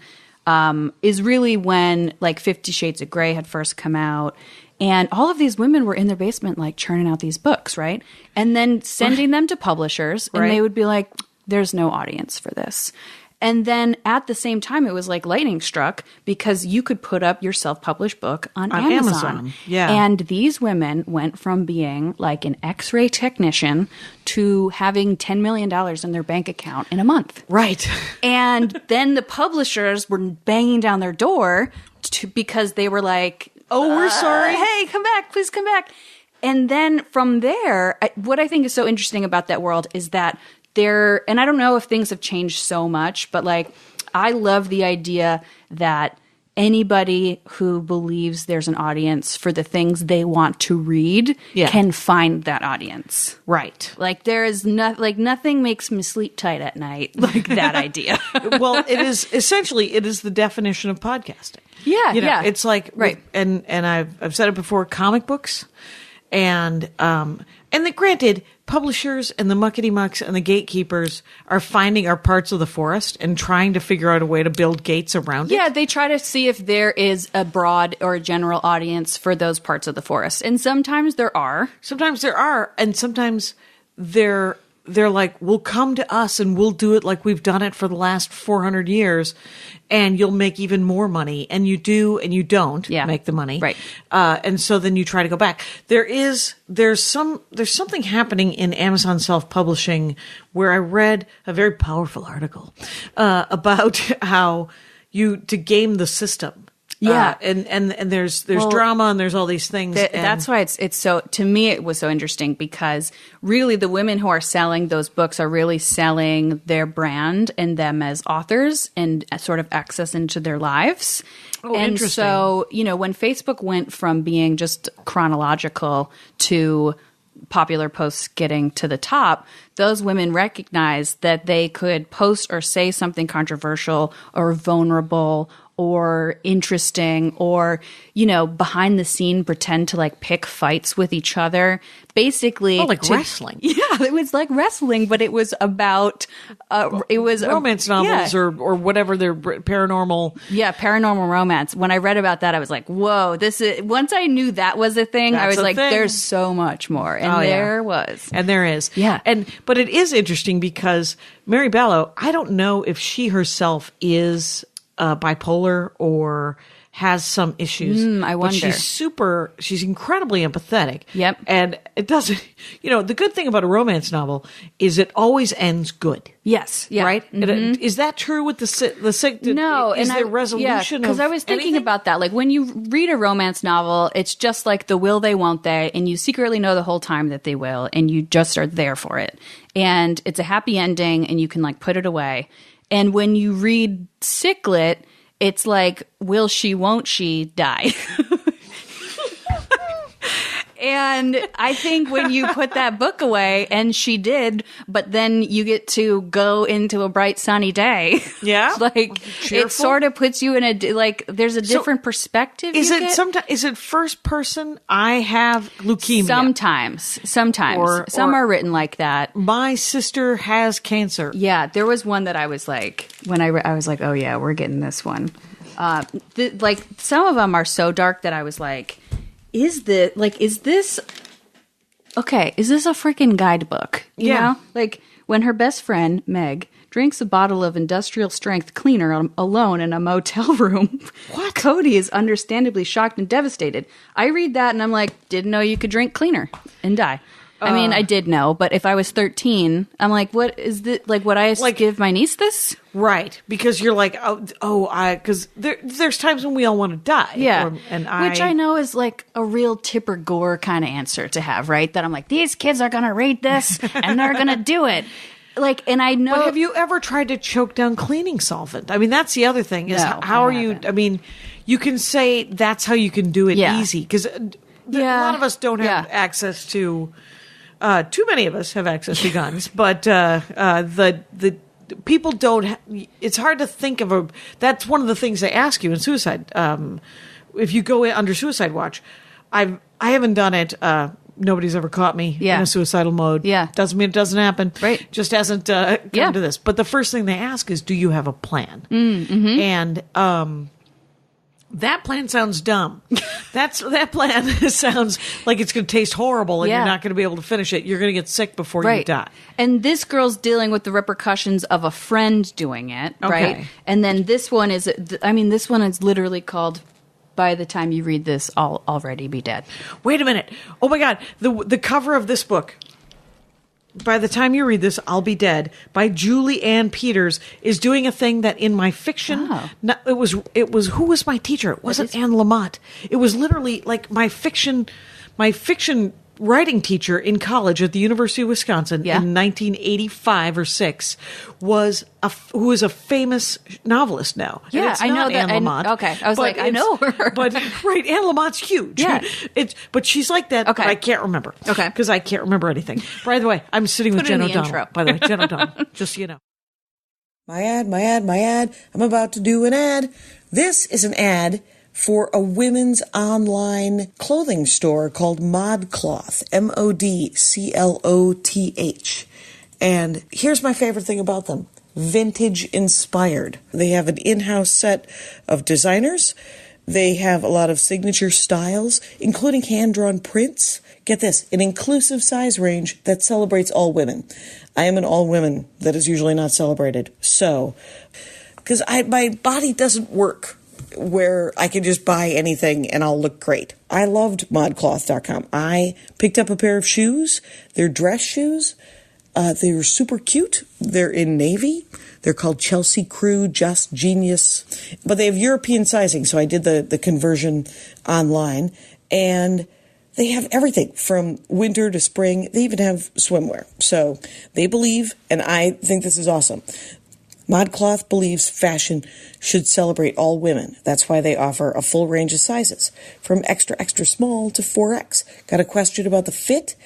is really when like 50 Shades of Grey had first come out. And all of these women were in their basement, like churning out these books, right? And then sending them to publishers, and they would be like, there's no audience for this. And then at the same time, it was like lightning struck because you could put up your self-published book on Amazon. Yeah. And these women went from being like an X-ray technician to having $10 million in their bank account in a month. Right. And then the publishers were banging down their door because they were like, oh, we're sorry. Hey, come back. Please come back. And then from there, what I think is so interesting about that world is that and I don't know if things have changed so much, but like, I love the idea that anybody who believes there's an audience for the things they want to read can find that audience. Right. Like there is nothing makes me sleep tight at night like that idea. Well, it is the definition of podcasting. Yeah. It's like, and I've said it before, comic books and granted, publishers and the muckety mucks and the gatekeepers are finding our parts of the forest and trying to figure out a way to build gates around it. Yeah, they try to see if there is a broad or a general audience for those parts of the forest. And sometimes there are. And sometimes they're like, we'll come to us and we'll do it like we've done it for the last 400 years and you'll make even more money. And you do and you don't make the money. Right. And so then you try to go back. There's something happening in Amazon self-publishing where I read a very powerful article about how to game the system. Yeah. And there's drama and there's all these things. That's why it's so, to me, it was so interesting because really the women who are selling those books are really selling their brand and them as authors and sort of access into their lives. Oh, and interesting. So, when Facebook went from being just chronological to popular posts getting to the top, those women recognized that they could post or say something controversial or vulnerable or interesting or, behind the scene pretend to like pick fights with each other. Basically. Oh, like wrestling. Yeah, it was like wrestling, but it was about, it was romance novels or whatever they're paranormal. Yeah, paranormal romance. When I read about that, I was like, whoa, once I knew that was a thing, I was like, there's so much more. And there was. And there is. Yeah. But it is interesting because Mary Ballow, I don't know if she herself is bipolar or has some issues. I But wonder. she's incredibly empathetic. Yep. And it doesn't, the good thing about a romance novel is it always ends good. Yes. Yeah. Right? Is that true with the No, is and there resolution? because I was thinking about that. Like when you read a romance novel, it's just like the will they, won't they, and you secretly know the whole time that they will, and you just are there for it. And it's a happy ending, and you can like put it away. And when you read Sicklet, it's like, will she, won't she die? And I think when you put that book away, and she did, but then you get to go into a bright sunny day. Yeah, like cheerful? It sort of puts you in there's a different perspective. Is it first person? I have leukemia. Sometimes. Or Some are written like that. My sister has cancer. Yeah, there was one that I was like, when I was like, oh yeah, we're getting this one. Like some of them are so dark that I was like, is this a freaking guidebook? You know? Like when her best friend, Meg, drinks a bottle of industrial strength cleaner alone in a motel room. What? Cody is understandably shocked and devastated. I read that and I'm like, didn't know you could drink cleaner and die. I mean, I did know, but if I was 13, I'm like, what is this? Like, would I give my niece this? Right. Because you're like, because there's times when we all want to die. Yeah. Which I know is like a real Tipper Gore kind of answer to have, right? That I'm like, these kids are going to read this and they're going to do it. Like, and I know. But have you ever tried to choke down cleaning solvent? I mean, that's the other thing is No, how I are you? haven't. I mean, you can say that's how you can do it easy because a lot of us don't have access to. Too many of us have access to guns, but the people don't. It's hard to think of that's one of the things they ask you in suicide. If you go under suicide watch, I haven't done it. Nobody's ever caught me in a suicidal mode. Yeah, doesn't mean it doesn't happen. Right, just hasn't come to this. But the first thing they ask is, do you have a plan? Mm-hmm. And that plan sounds dumb. That plan sounds like it's going to taste horrible and you're not going to be able to finish it. You're going to get sick before you die. And this girl's dealing with the repercussions of a friend doing it, right? And then this one is literally called, by the time you read this, I'll already be dead. Wait a minute. Oh my God. The cover of this book, by the time you read this, I'll Be Dead, by Julie Ann Peters, is doing a thing that in my fiction, it was who was my teacher? It wasn't Anne Lamott. It was literally like my fiction writing teacher in college at the University of Wisconsin in 1985 or 6 who is a famous novelist now. Yeah, it's I know not that. Anne Lamott. I was like, I know her. But Anne Lamott's huge. Yeah. But she's like that, but I can't remember. Okay. Because I can't remember anything. By the way, I'm sitting with Jen O'Donnell. Intro. By the way, Jen O'Donnell, just so you know. My ad. I'm about to do an ad. This is an ad for a women's online clothing store called ModCloth, ModCloth. And here's my favorite thing about them. Vintage inspired. They have an in-house set of designers. They have a lot of signature styles, including hand-drawn prints. Get this, an inclusive size range that celebrates all women. I am an all women that is usually not celebrated. So, because my body doesn't work where I can just buy anything and I'll look great. I loved modcloth.com. I picked up a pair of shoes. They're dress shoes. They were super cute. They're in navy. They're called Chelsea Crew, Just Genius. But they have European sizing, so I did the conversion online. And they have everything from winter to spring. They even have swimwear. So they believe, and I think this is awesome, ModCloth believes fashion should celebrate all women. That's why they offer a full range of sizes, from extra, extra small to 4X. Got a question about the fit?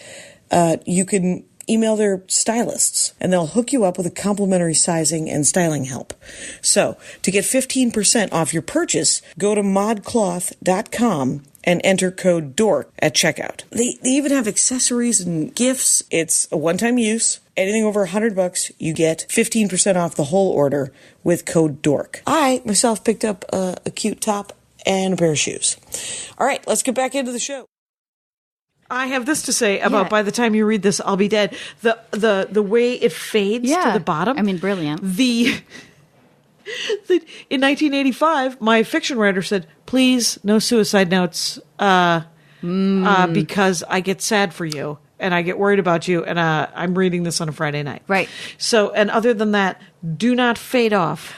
You can email their stylists, and they'll hook you up with a complimentary sizing and styling help. So, to get 15% off your purchase, go to modcloth.com and enter code DORK at checkout. They even have accessories and gifts. It's a one-time use. Anything over $100, you get 15% off the whole order with code DORK. I, myself, picked up a cute top and a pair of shoes. All right, let's get back into the show. I have this to say about by the time you read this, I'll be dead. The way it fades to the bottom. I mean, brilliant. In 1985, my fiction writer said, please, no suicide notes, because I get sad for you and I get worried about you, and I'm reading this on a Friday night. Right. So, and other than that, do not fade off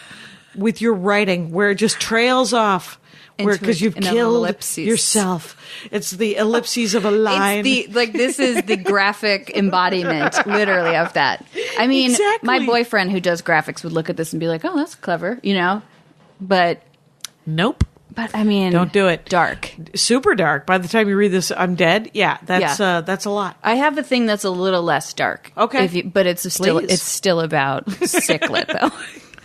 with your writing where it just trails off. Because you've killed yourself. It's the ellipses of a line. This is the graphic embodiment, literally, of that. I mean, Exactly. my boyfriend who does graphics would look at this and be like, "Oh, that's clever," But Nope. But I mean, Don't do it. Dark, super dark. By the time you read this, I'm dead. Yeah, that's a lot. I have a thing that's a little less dark. Okay, but it's still about Sicklet though.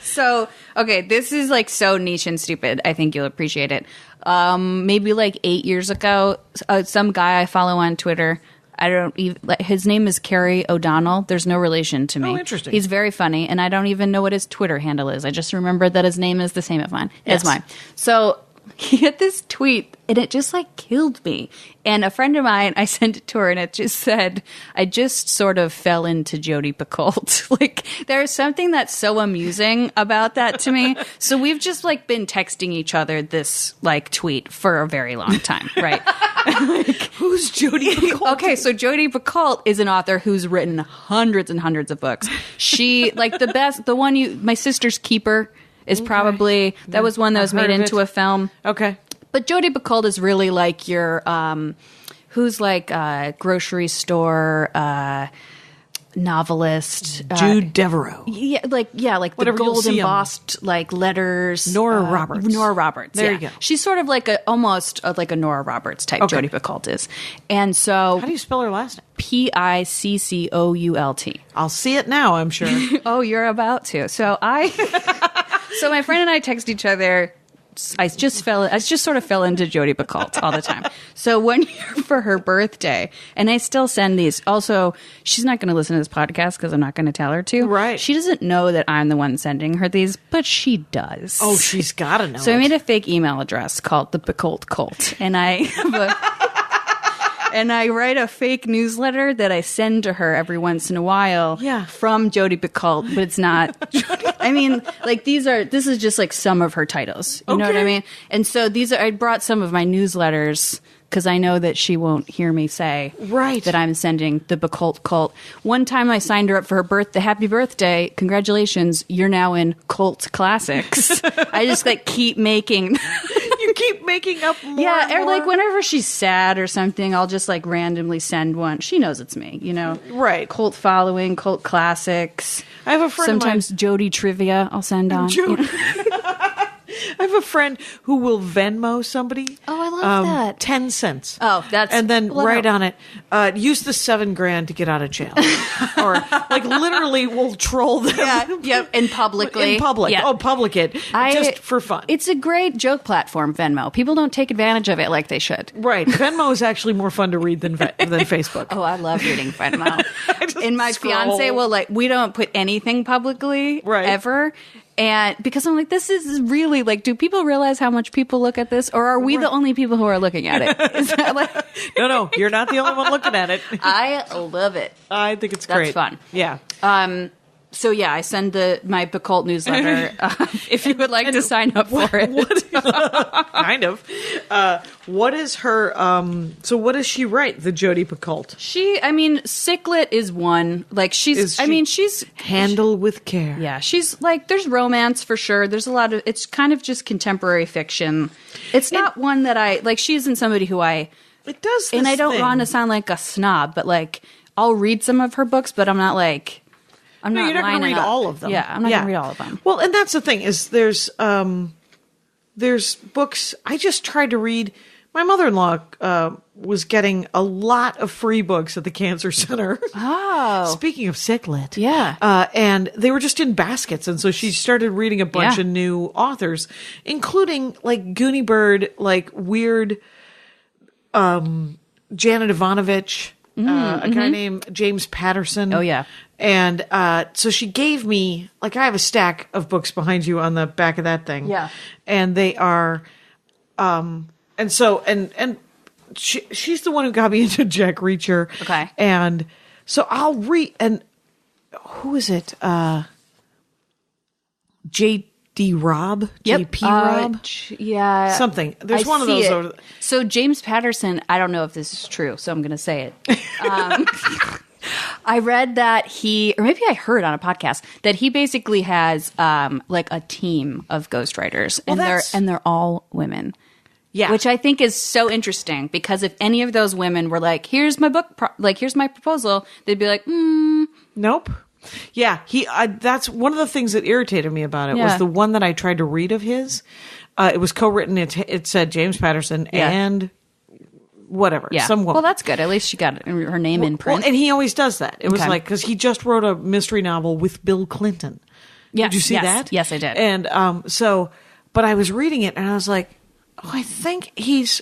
So, okay, this is like so niche and stupid. I think you'll appreciate it. Maybe like 8 years ago, some guy I follow on Twitter, his name is Kerry O'Donnell. There's no relation to me. Oh, interesting. He's very funny, and I don't even know what his Twitter handle is. I just remember that his name is the same as mine. So he had this tweet, and it just like killed me. And a friend of mine, I sent it to her, and it just said, I just sort of fell into Jodi Picoult. Like, there's something that's so amusing about that to me. So we've just like been texting each other this like tweet for a very long time, right? Who's Jodi Picoult? Okay, so Jodi Picoult is an author who's written hundreds and hundreds of books. She, like My Sister's Keeper is probably, that was one that was made into a film. Okay. But Jodi Picoult is really like your, who's like a grocery store novelist. Jude Devereaux. Yeah, like Whatever the you'll gold see 'em. embossed like letters. Nora Roberts. Nora Roberts. There yeah. you go. She's sort of like almost like a Nora Roberts type. Okay. Jodi Picoult is, and so How do you spell her last name? Picoult. I'll see it now, I'm sure. Oh, you're about to. So so my friend and I text each other. I just sort of fell into Jodi Picoult all the time. So one year for her birthday, and I still send these. Also, she's not going to listen to this podcast because I'm not going to tell her to. Right. She doesn't know that I'm the one sending her these, but she does. Oh, she's got to know. So I made a fake email address called the Picoult Cult, and I have and I write a fake newsletter that I send to her every once in a while. Yeah. From Jodi Picoult, but it's not. I mean, like this is just like some of her titles. You know what I mean? And so I brought some of my newsletters because I know that she won't hear me say that I'm sending the Picoult Cult. One time I signed her up for her birthday. Happy birthday. Congratulations. You're now in Cult Classics. I just like keep making... You keep making up more. Yeah, and or more. like whenever she's sad or something, I'll just like randomly send one. She knows it's me, Right. Cult following, Cult Classics. I have a friend Sometimes Jodi Trivia I'll send on. I have a friend who will Venmo somebody. Oh, I love that. 10 cents. Oh, that's... And then well, write on it, use the $7,000 to get out of jail. Or like literally will troll them. Yeah, in publicly. In public. Yeah. Oh, public it. Just for fun. It's a great joke platform, Venmo. People don't take advantage of it like they should. Right. Venmo is actually more fun to read than Facebook. Oh, I love reading Venmo. And my scroll. fiance will we don't put anything publicly ever. And because I'm like, this is really like, do people realize how much people look at this? Or are we the only people who are looking at it? Is that like... No, you're not the only one looking at it. I love it. I think it's great. That's fun. Yeah. So yeah, I send my Picoult newsletter if you would like to sign up for it. Kind of. What is her? So what does she write? The Jodi Picoult. Sicklet is one. Like she's handle with care. Yeah, she's like, there's romance for sure. There's a lot of, it's kind of just contemporary fiction. It's not one that I like. She isn't somebody who It does. And I don't want to sound like a snob, but like I'll read some of her books, but I'm not like. You're not going to read all of them. Yeah, I'm not going to read all of them. Well, and that's the thing is there's books. I just tried to read. My mother-in-law was getting a lot of free books at the Cancer Center. Oh. Speaking of Sicklet. Yeah. And they were just in baskets. And so she started reading a bunch of new authors, including like Goonie Bird, like weird Janet Ivanovich. A guy named James Patterson. Oh, yeah. And so she gave me, like, I have a stack of books behind you on the back of that thing. Yeah. And they are, and she's the one who got me into Jack Reacher. Okay. And so I'll read, and who is it? Rob? Yep. JP Rob? Yeah. Something. There's I one of see those. it. Over So James Patterson, I don't know if this is true, so I'm going to say it. I read that or maybe I heard on a podcast that he basically has like a team of ghostwriters, and they're all women. Yeah. Which I think is so interesting, because if any of those women were like, "Here's my book, here's my proposal," they'd be like, Nope. Yeah, that's one of the things that irritated me about it was the one that I tried to read of his. It was co-written. It said James Patterson and whatever, some woman. Well, that's good. At least she got her name in print. Well, and he always does that. It was like, because he just wrote a mystery novel with Bill Clinton. Yes, did you see that? Yes, I did. And but I was reading it and I was like, oh, I think he's.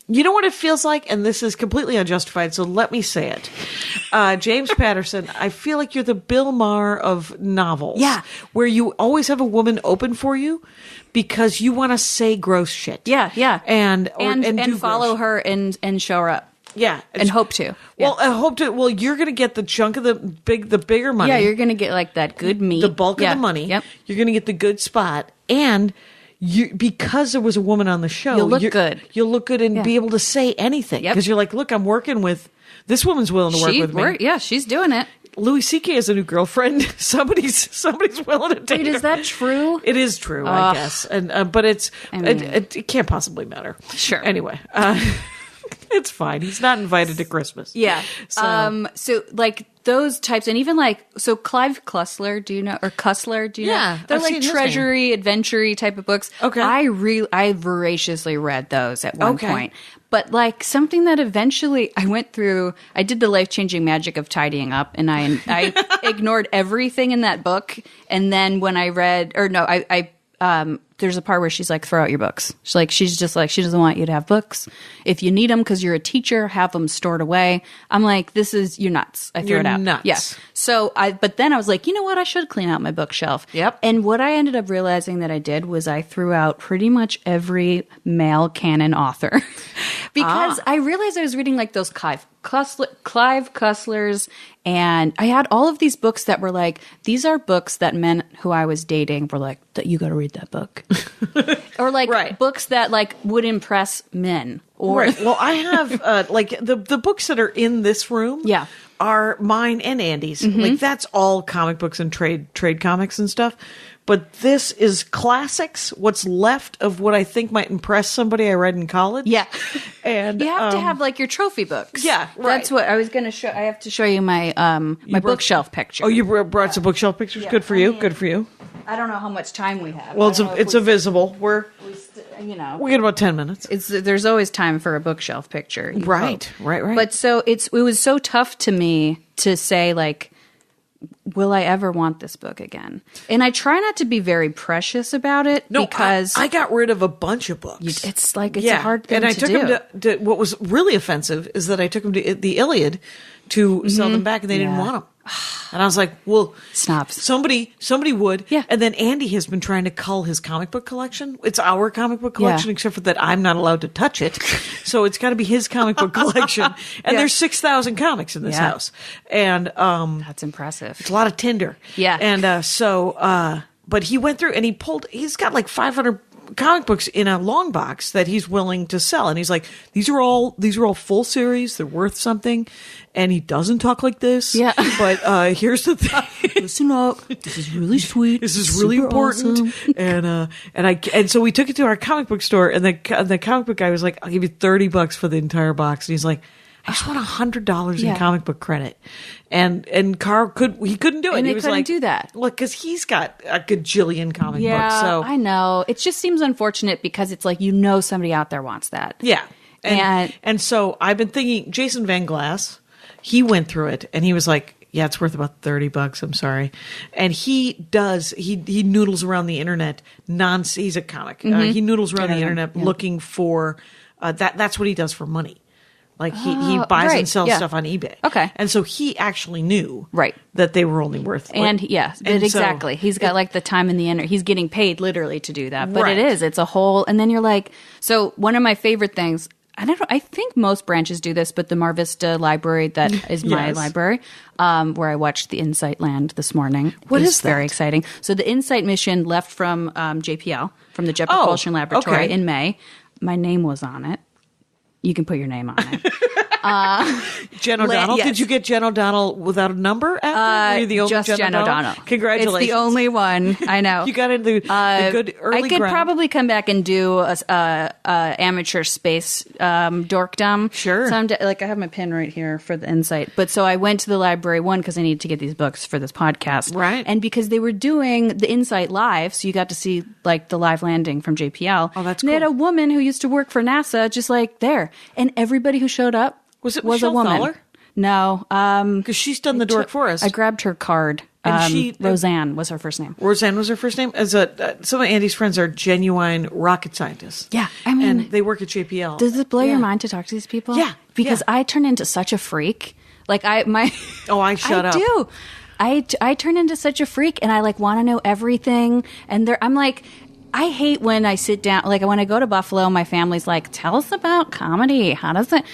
You know what it feels like? And this is completely unjustified, so let me say it. James Patterson, I feel like you're the Bill Maher of novels. Yeah. Where you always have a woman open for you because you want to say gross shit. Yeah. And do follow gross her and show her up. Yeah. And hope to. Well, I hope to. Well, you're going to get the chunk of the bigger money. Yeah, you're going to get like that good meat. The bulk of the money. Yep. You're going to get the good spot. And because there was a woman on the show, You'll look good. You'll look good and be able to say anything. Because you're like, look, I'm working with this woman's willing to work with me. Yeah, she's doing it. Louis C.K. has a new girlfriend. Somebody's willing to take Wait, is that true? It is true, I guess. And but it can't possibly matter. Sure. Anyway, it's fine. He's not invited to Christmas. Yeah. So like those types, and even like, so Clive Cussler, do you know? Or Cussler, do you know? They're I've like seen his treasury, adventure-y type of books. Okay. I voraciously read those at one point. But like something that eventually I went through, I did the life-changing magic of tidying up, and I ignored everything in that book. And then when I read, or no, there's a part where she's like, throw out your books. She's just like, she doesn't want you to have books. If you need them because you're a teacher, have them stored away. I'm like, you're nuts. I threw it out. Nuts. Yeah. So but then I was like, you know what? I should clean out my bookshelf. Yep. And what I ended up realizing that I did was I threw out pretty much every male canon author because I realized I was reading like those Clive Cusslers, and I had all of these books that were like, these are books that men who I was dating were like, you got to read that book. Or like books that like would impress men. Or Well, I have like the books that are in this room. Yeah. Are mine and Andy's. Like that's all comic books and trade comics and stuff. But this is classics. What's left of what I think might impress somebody I read in college. Yeah. And you have to have like your trophy books. Yeah, right. That's what I was going to show. I have to show you my my bookshelf picture. Oh, you brought some bookshelf pictures. Yeah, Good for you. Good for you. I don't know how much time we have. Well, it's visible. You know, we get about 10 minutes. There's always time for a bookshelf picture. Right. But so it was so tough to me to say like, will I ever want this book again? And I try not to be very precious about it because I got rid of a bunch of books. It's a hard thing and I to took do. them to what was really offensive is that I took them to the Iliad to sell them back, and they didn't want them. And I was like, well, snobs. Somebody would. Yeah. And then Andy has been trying to cull his comic book collection. It's our comic book collection, except for that I'm not allowed to touch it. So it's got to be his comic book collection. And there's 6,000 comics in this house. And that's impressive. It's a lot of Tinder. Yeah. And but he went through and he's got like 500 comic books in a long box that he's willing to sell, and he's like, these are all full series, they're worth something, and he doesn't talk like this. Yeah. But here's the thing. Listen up, this is really sweet, this is really important. Awesome. And so we took it to our comic book store, and the comic book guy was like, I'll give you $30 for the entire box, and he's like, I just want $100 in comic book credit. And Carl couldn't do it. And he was couldn't like, do that. Look, because he's got a gajillion comic books. Yeah, So I know. It just seems unfortunate because it's like, somebody out there wants that. Yeah. And so I've been thinking, Jason Van Glass, he went through it and he was like, yeah, it's worth about $30. I'm sorry. And he noodles around the internet. He's a comic. He noodles around the internet looking for, that's what he does for money. Like he buys and sells stuff on eBay. Okay. And so he actually knew right that they were only worth exactly. He's got like the time and the energy. He's getting paid literally to do that. But it's a whole, and then you're like, so one of my favorite things, I don't know. I think most branches do this, but the Mar Vista Library, that is my Yes. library, where I watched the Insight Land this morning. What is very that? exciting. So the Insight mission left from JPL, from the Jet Propulsion Laboratory okay. in May. My name was on it. You can put your name on it. Jen O'Donnell. yes. Did you get Jen O'Donnell without a number after? Were you the only Just Jen O'Donnell. Congratulations. It's the only one. I know. You got into the good early I could ground. probably come back and do a amateur space dorkdom. Sure. Like I have my pen right here for the Insight. But so I went to the library, one, because I needed to get these books for this podcast. Right. And because they were doing the Insight live, so you got to see like the live landing from JPL. Oh, that's and they had cool. a woman who used to work for NASA just like there. And everybody who showed up Was it a Michelle woman. Thaler? No. Because she's done the Dork Forest. I grabbed her card. And Roseanne was her first name. Roseanne was her first name. As some of Andy's friends are genuine rocket scientists. Yeah, I mean, and they work at JPL. Does it blow Yeah. your mind to talk to these people? Yeah, because yeah. I turn into such a freak. Like I Shut up. I do. I turn into such a freak, and I like want to know everything. And I'm like, I hate when I sit down. Like when I go to Buffalo, my family's like, "Tell us about comedy. How does it?"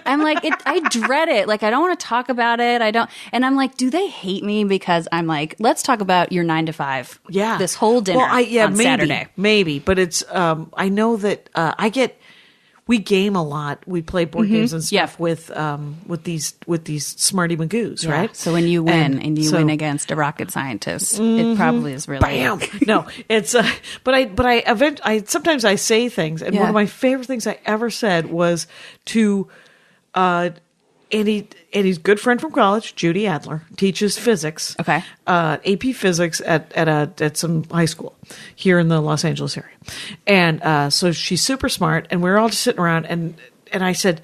I'm like, I dread it. Like I don't want to talk about it. I don't. And I'm like, do they hate me because I'm like, let's talk about your 9 to 5. Yeah. This whole dinner on maybe, Saturday. Maybe, but it's. I know that we game a lot. We play board games and stuff with these smarty magoos, Yeah. right? So when you win and you so- win against a rocket scientist, it probably is really Bam! No, it's I sometimes I say things, and one Yeah. of my favorite things I ever said was to Andy's good friend from college, Judy Adler, teaches physics. Okay. AP physics at some high school here in the Los Angeles area, and so she's super smart, and we're all just sitting around, and I said,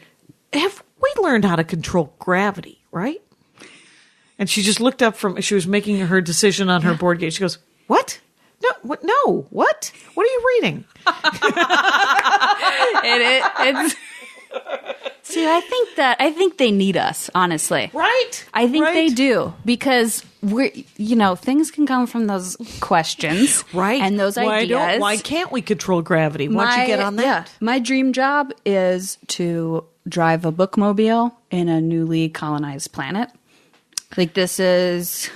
"Have we learned how to control gravity, right?" And she just looked up she was making her decision on her board game. She goes, "What? No, what? No, what? What are you reading?" it's. See, I think they need us, honestly. Right? I think Right? they do because things can come from those questions, Right. And those ideas. Why can't we control gravity? Why don't you get on that? Yeah, my dream job is to drive a bookmobile in a newly colonized planet. Like this is.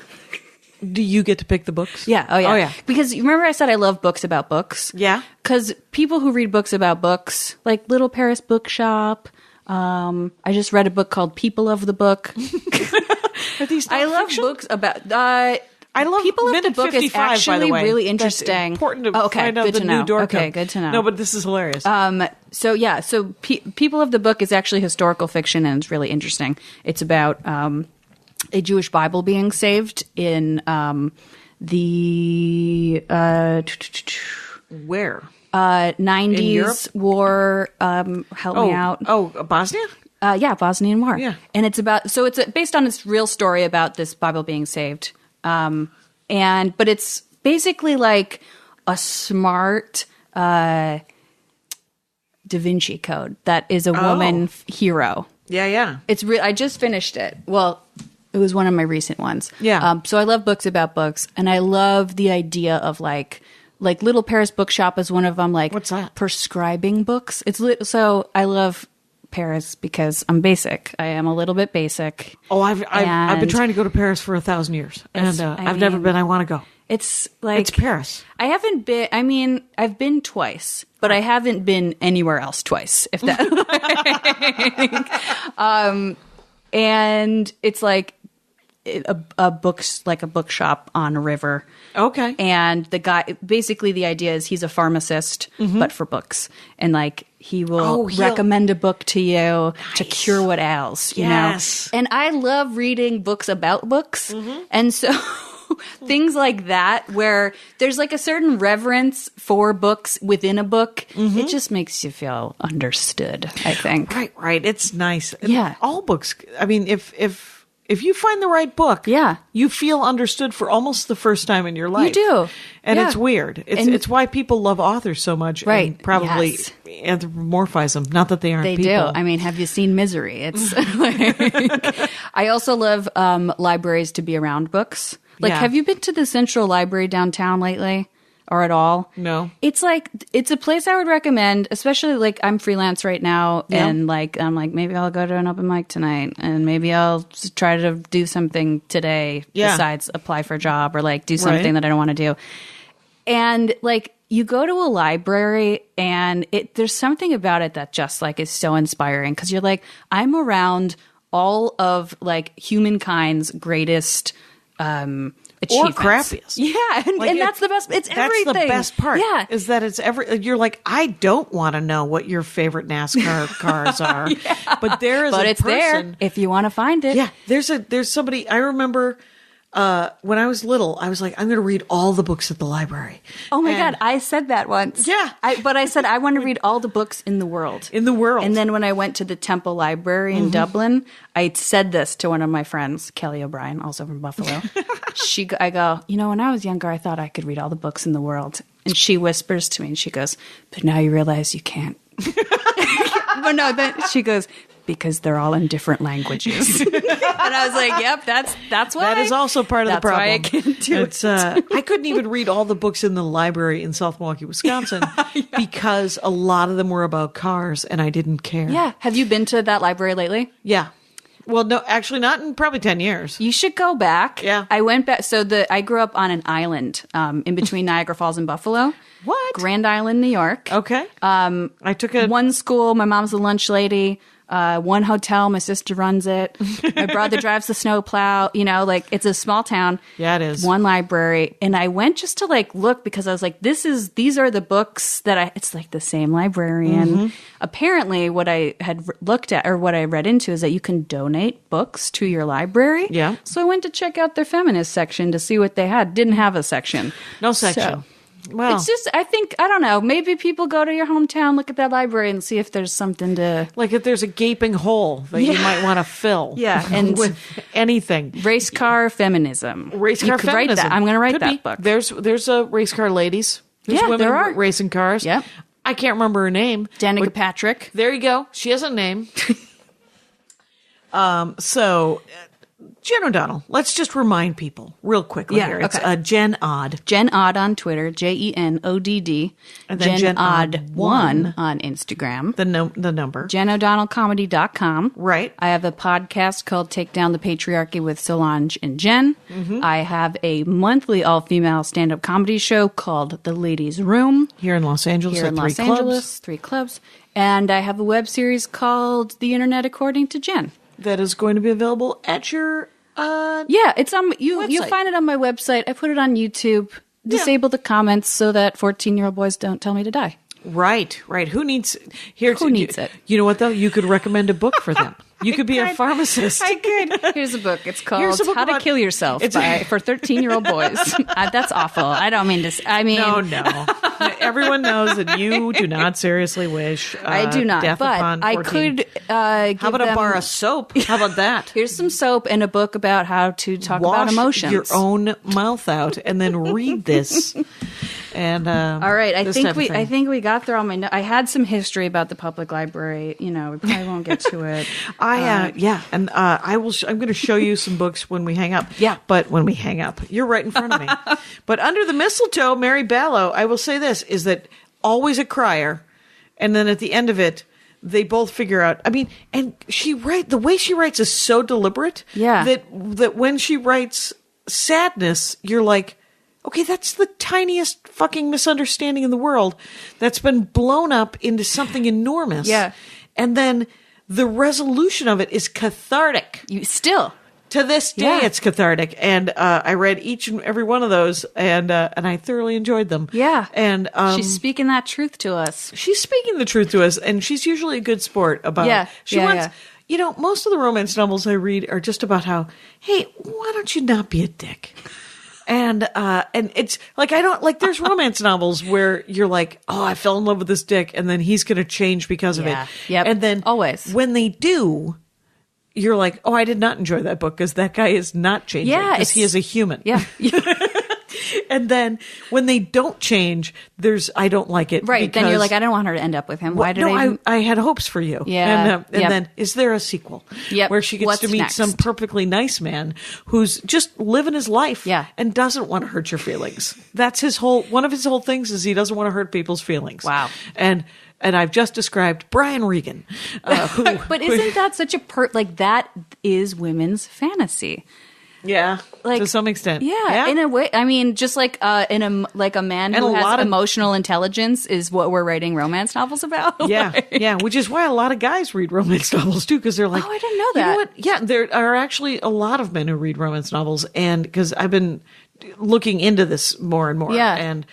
Do you get to pick the books? Yeah. Oh, yeah. Oh, yeah. Because you remember I said I love books about books? Yeah. Because people who read books about books, like Little Paris Bookshop, I just read a book called People of the Book. Are these I love nonfiction? books about. I love People of the Minute Book is 55, by the actually way. really That's interesting. important to Oh, okay, find out good the to new know. dork. Okay, good to know. No, but this is hilarious. So People of the Book is actually historical fiction, and it's really interesting. It's about a Jewish Bible being saved in the Where? 90s war. Help me out. Oh, Bosnia? Yeah, Bosnian War. Yeah. And it's based on this real story about this Bible being saved. But it's basically like a smart Da Vinci Code that is a woman hero. Yeah, yeah. I just finished it. Well, it was one of my recent ones. Yeah. So I love books about books, and I love the idea of like Little Paris Bookshop is one of them. Like, what's that? Prescribing books. So I love Paris because I'm basic. I am a little bit basic. Oh, I've been And trying to go to Paris for 1,000 years, and I've never been. I want to go. It's like It's Paris. I haven't been. I mean, I've been twice, but I haven't been anywhere else twice. If that. And it's like a bookshop on a river. Okay. And the guy, basically the idea is he's a pharmacist, but for books. And like he will recommend a book to you to cure what ails, you know? And I love reading books about books. And so things like that, where there's like a certain reverence for books within a book, it just makes you feel understood, I think. Right. It's nice. Yeah. All books. I mean, if you find the right book, you feel understood for almost the first time in your life. You do. And Yeah. it's weird. It's why people love authors so much. Right. And probably Yes. anthropomorphize them. Not that they aren't They people. do. I mean, have you seen Misery? It's like, I also love libraries to be around books. Like, Yeah. have you been to the Central Library downtown lately? or at all. No. It's like, it's a place I would recommend, especially like I'm freelance right now. Yeah. And like, I'm like, maybe I'll go to an open mic tonight and maybe I'll try to do something today besides apply for a job or like do something that I don't want to do. And like, you go to a library and there's something about it that just like is so inspiring because you're like, I'm around all of like humankind's greatest achievements. Or crappiest. Yeah, and that's the best. It's everything. That's the best part. Yeah, is that it's you're like, I don't want to know what your favorite NASCAR cars are, but there is but a it's person there if you want to find it. Yeah, there's somebody I remember. When I was little, I was like, I'm going to read all the books at the library. Oh my God, I said that once. Yeah. But I said I want to read all the books in the world. In the world. And then when I went to the Temple Library in Dublin, I said this to one of my friends, Kelly O'Brien, also from Buffalo. I go, when I was younger, I thought I could read all the books in the world. And she whispers to me and she goes, but now you realize you can't. But no, then she goes, because they're all in different languages. And I was like, yep, that's why. That is also part of the problem. That's why I can't do it. I couldn't even read all the books in the library in South Milwaukee, Wisconsin, because a lot of them were about cars and I didn't care. Yeah. Have you been to that library lately? Yeah. Well, no, actually not in probably 10 years. You should go back. Yeah. I went back. So I grew up on an island in between Niagara Falls and Buffalo. What? Grand Island, New York. Okay. I took one school. My mom's a lunch lady. One hotel, my sister runs it. My brother drives the snowplow. Like it's a small town. Yeah, it is. One library, and I went just to like look because I was like, these are the books that it's like the same librarian. Apparently, what I had looked at or what I read into is that you can donate books to your library. Yeah. So I went to check out their feminist section to see what they had. Didn't have a section. No section. So, well, it's just, I don't know, maybe people go to your hometown, look at that library and see if there's something to... Like if there's a gaping hole that you might want to fill. Yeah. And with anything. Race car feminism. Race car you could feminism. Write that. I'm going to write Could that be. book. There's a race car ladies. There's women there are. racing cars. Yep. I can't remember her name. Danica Patrick. There you go. She has a name. Jen O'Donnell, let's just remind people real quickly here. It's Jen Odd. Jen Odd on Twitter, JENODD. And then Jen Odd 1 on Instagram. The number. JenO'DonnellComedy.com. Right. I have a podcast called Take Down the Patriarchy with Solange and Jen. I have a monthly all-female stand-up comedy show called The Ladies' Room. Here in Los Angeles Here at in 3 Los clubs. Angeles, 3 clubs. And I have a web series called The Internet According to Jen. That is going to be available at your it's on you'll website. find it on my website. I put it on YouTube. Disable the comments so that 14-year-old boys don't tell me to die. Right. Who needs it? You know what though? You could recommend a book for them. You could be a pharmacist. I could. Here's a book. It's called book How to about- Kill Yourself for 13-year-old boys. That's awful. I don't mean to. I mean, No. Everyone knows that you do not seriously wish. I do not. Death But upon I 14. could. How about a bar of soap? How about that? Here's some soap and a book about how to talk about emotions. Your own mouth out and then read this. And all right, I this type think of thing. we got through all my. I had some history about the public library. We probably won't get to it. And I will. I'm going to show you some books when we hang up. Yeah. But when we hang up, you're right in front of me. But under the mistletoe, Mary Ballow, I will say this is that always a crier, and then at the end of it, they both figure out. I mean, and the way she writes is so deliberate. Yeah. That when she writes sadness, you're like, okay, that's the tiniest fucking misunderstanding in the world that's been blown up into something enormous. Yeah. And then the resolution of it is cathartic. To this day, it's cathartic. And I read each and every one of those, and I thoroughly enjoyed them. Yeah. And she's speaking that truth to us. She's speaking the truth to us, and she's usually a good sport about it. She wants, most of the romance novels I read are just about how, hey, why don't you not be a dick? And it's like, I don't like, there's romance novels where you're like, oh, I fell in love with this dick, and then he's going to change because of it. Yep. And then always when they do, you're like, oh, I did not enjoy that book because that guy is not changing. Yeah. Because he is a human. Yeah. And then when they don't change, I don't like it. Right. Then you're because- like, I don't want her to end up with him. Why did I had hopes for you. Yeah. And then is there a sequel? Yep. Where she gets What's to meet next? some perfectly nice man who's just living his life Yeah. and doesn't want to hurt your feelings. That's one of his whole things is he doesn't want to hurt people's feelings. Wow. And I've just described Brian Regan. But isn't that such a that is women's fantasy? Yeah, Like, to some extent. Yeah, in a way. I mean, just like a man And who a has lot of- emotional intelligence is what we're writing romance novels about. Yeah, which is why a lot of guys read romance novels too, because they're like, Oh, I didn't know You know that." what? Yeah, there are actually a lot of men who read romance novels, and because I've been looking into this more and more, Yeah. and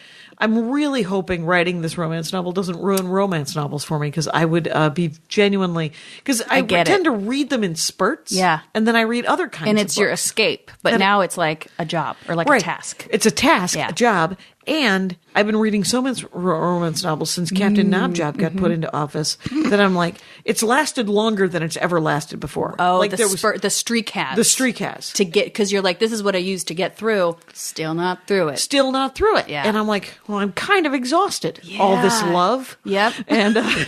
I'm really hoping writing this romance novel doesn't ruin romance novels for me, because I would be genuinely, because I get tend it. to read them in spurts, Yeah. and then I read other kinds And of it's your books. escape. But And- now it's like a job or like a task. It's a task, Yeah. a job. And I've been reading so much romance novels since Captain Knobjob got put into office that I'm like, it's lasted longer than it's ever lasted before. Oh, like the streak has. the streak has. To get, because you're like, this is what I used to get through. Still not through it. Still not through it. Yeah. And I'm like, well, I'm kind of exhausted. All this Yeah. love. Yep. And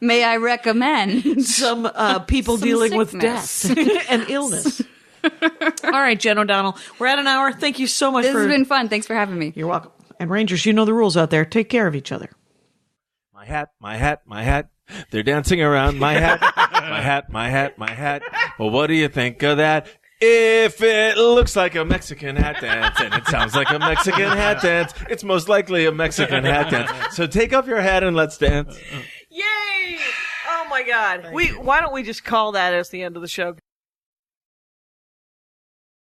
May I recommend? some people Some dealing sickness. with death and illness. All right, Jen O'Donnell. We're at an hour. Thank you so much This for has been fun. Thanks for having me. You're welcome. And Rangers, you know the rules out there. Take care of each other. My hat, my hat, my hat. They're dancing around my hat, my hat, my hat, my hat. Well, what do you think of that? If it looks like a Mexican hat dance and it sounds like a Mexican hat dance, it's most likely a Mexican hat dance. So take off your hat and let's dance. Yay! Oh my God. Why don't we just call that as the end of the show?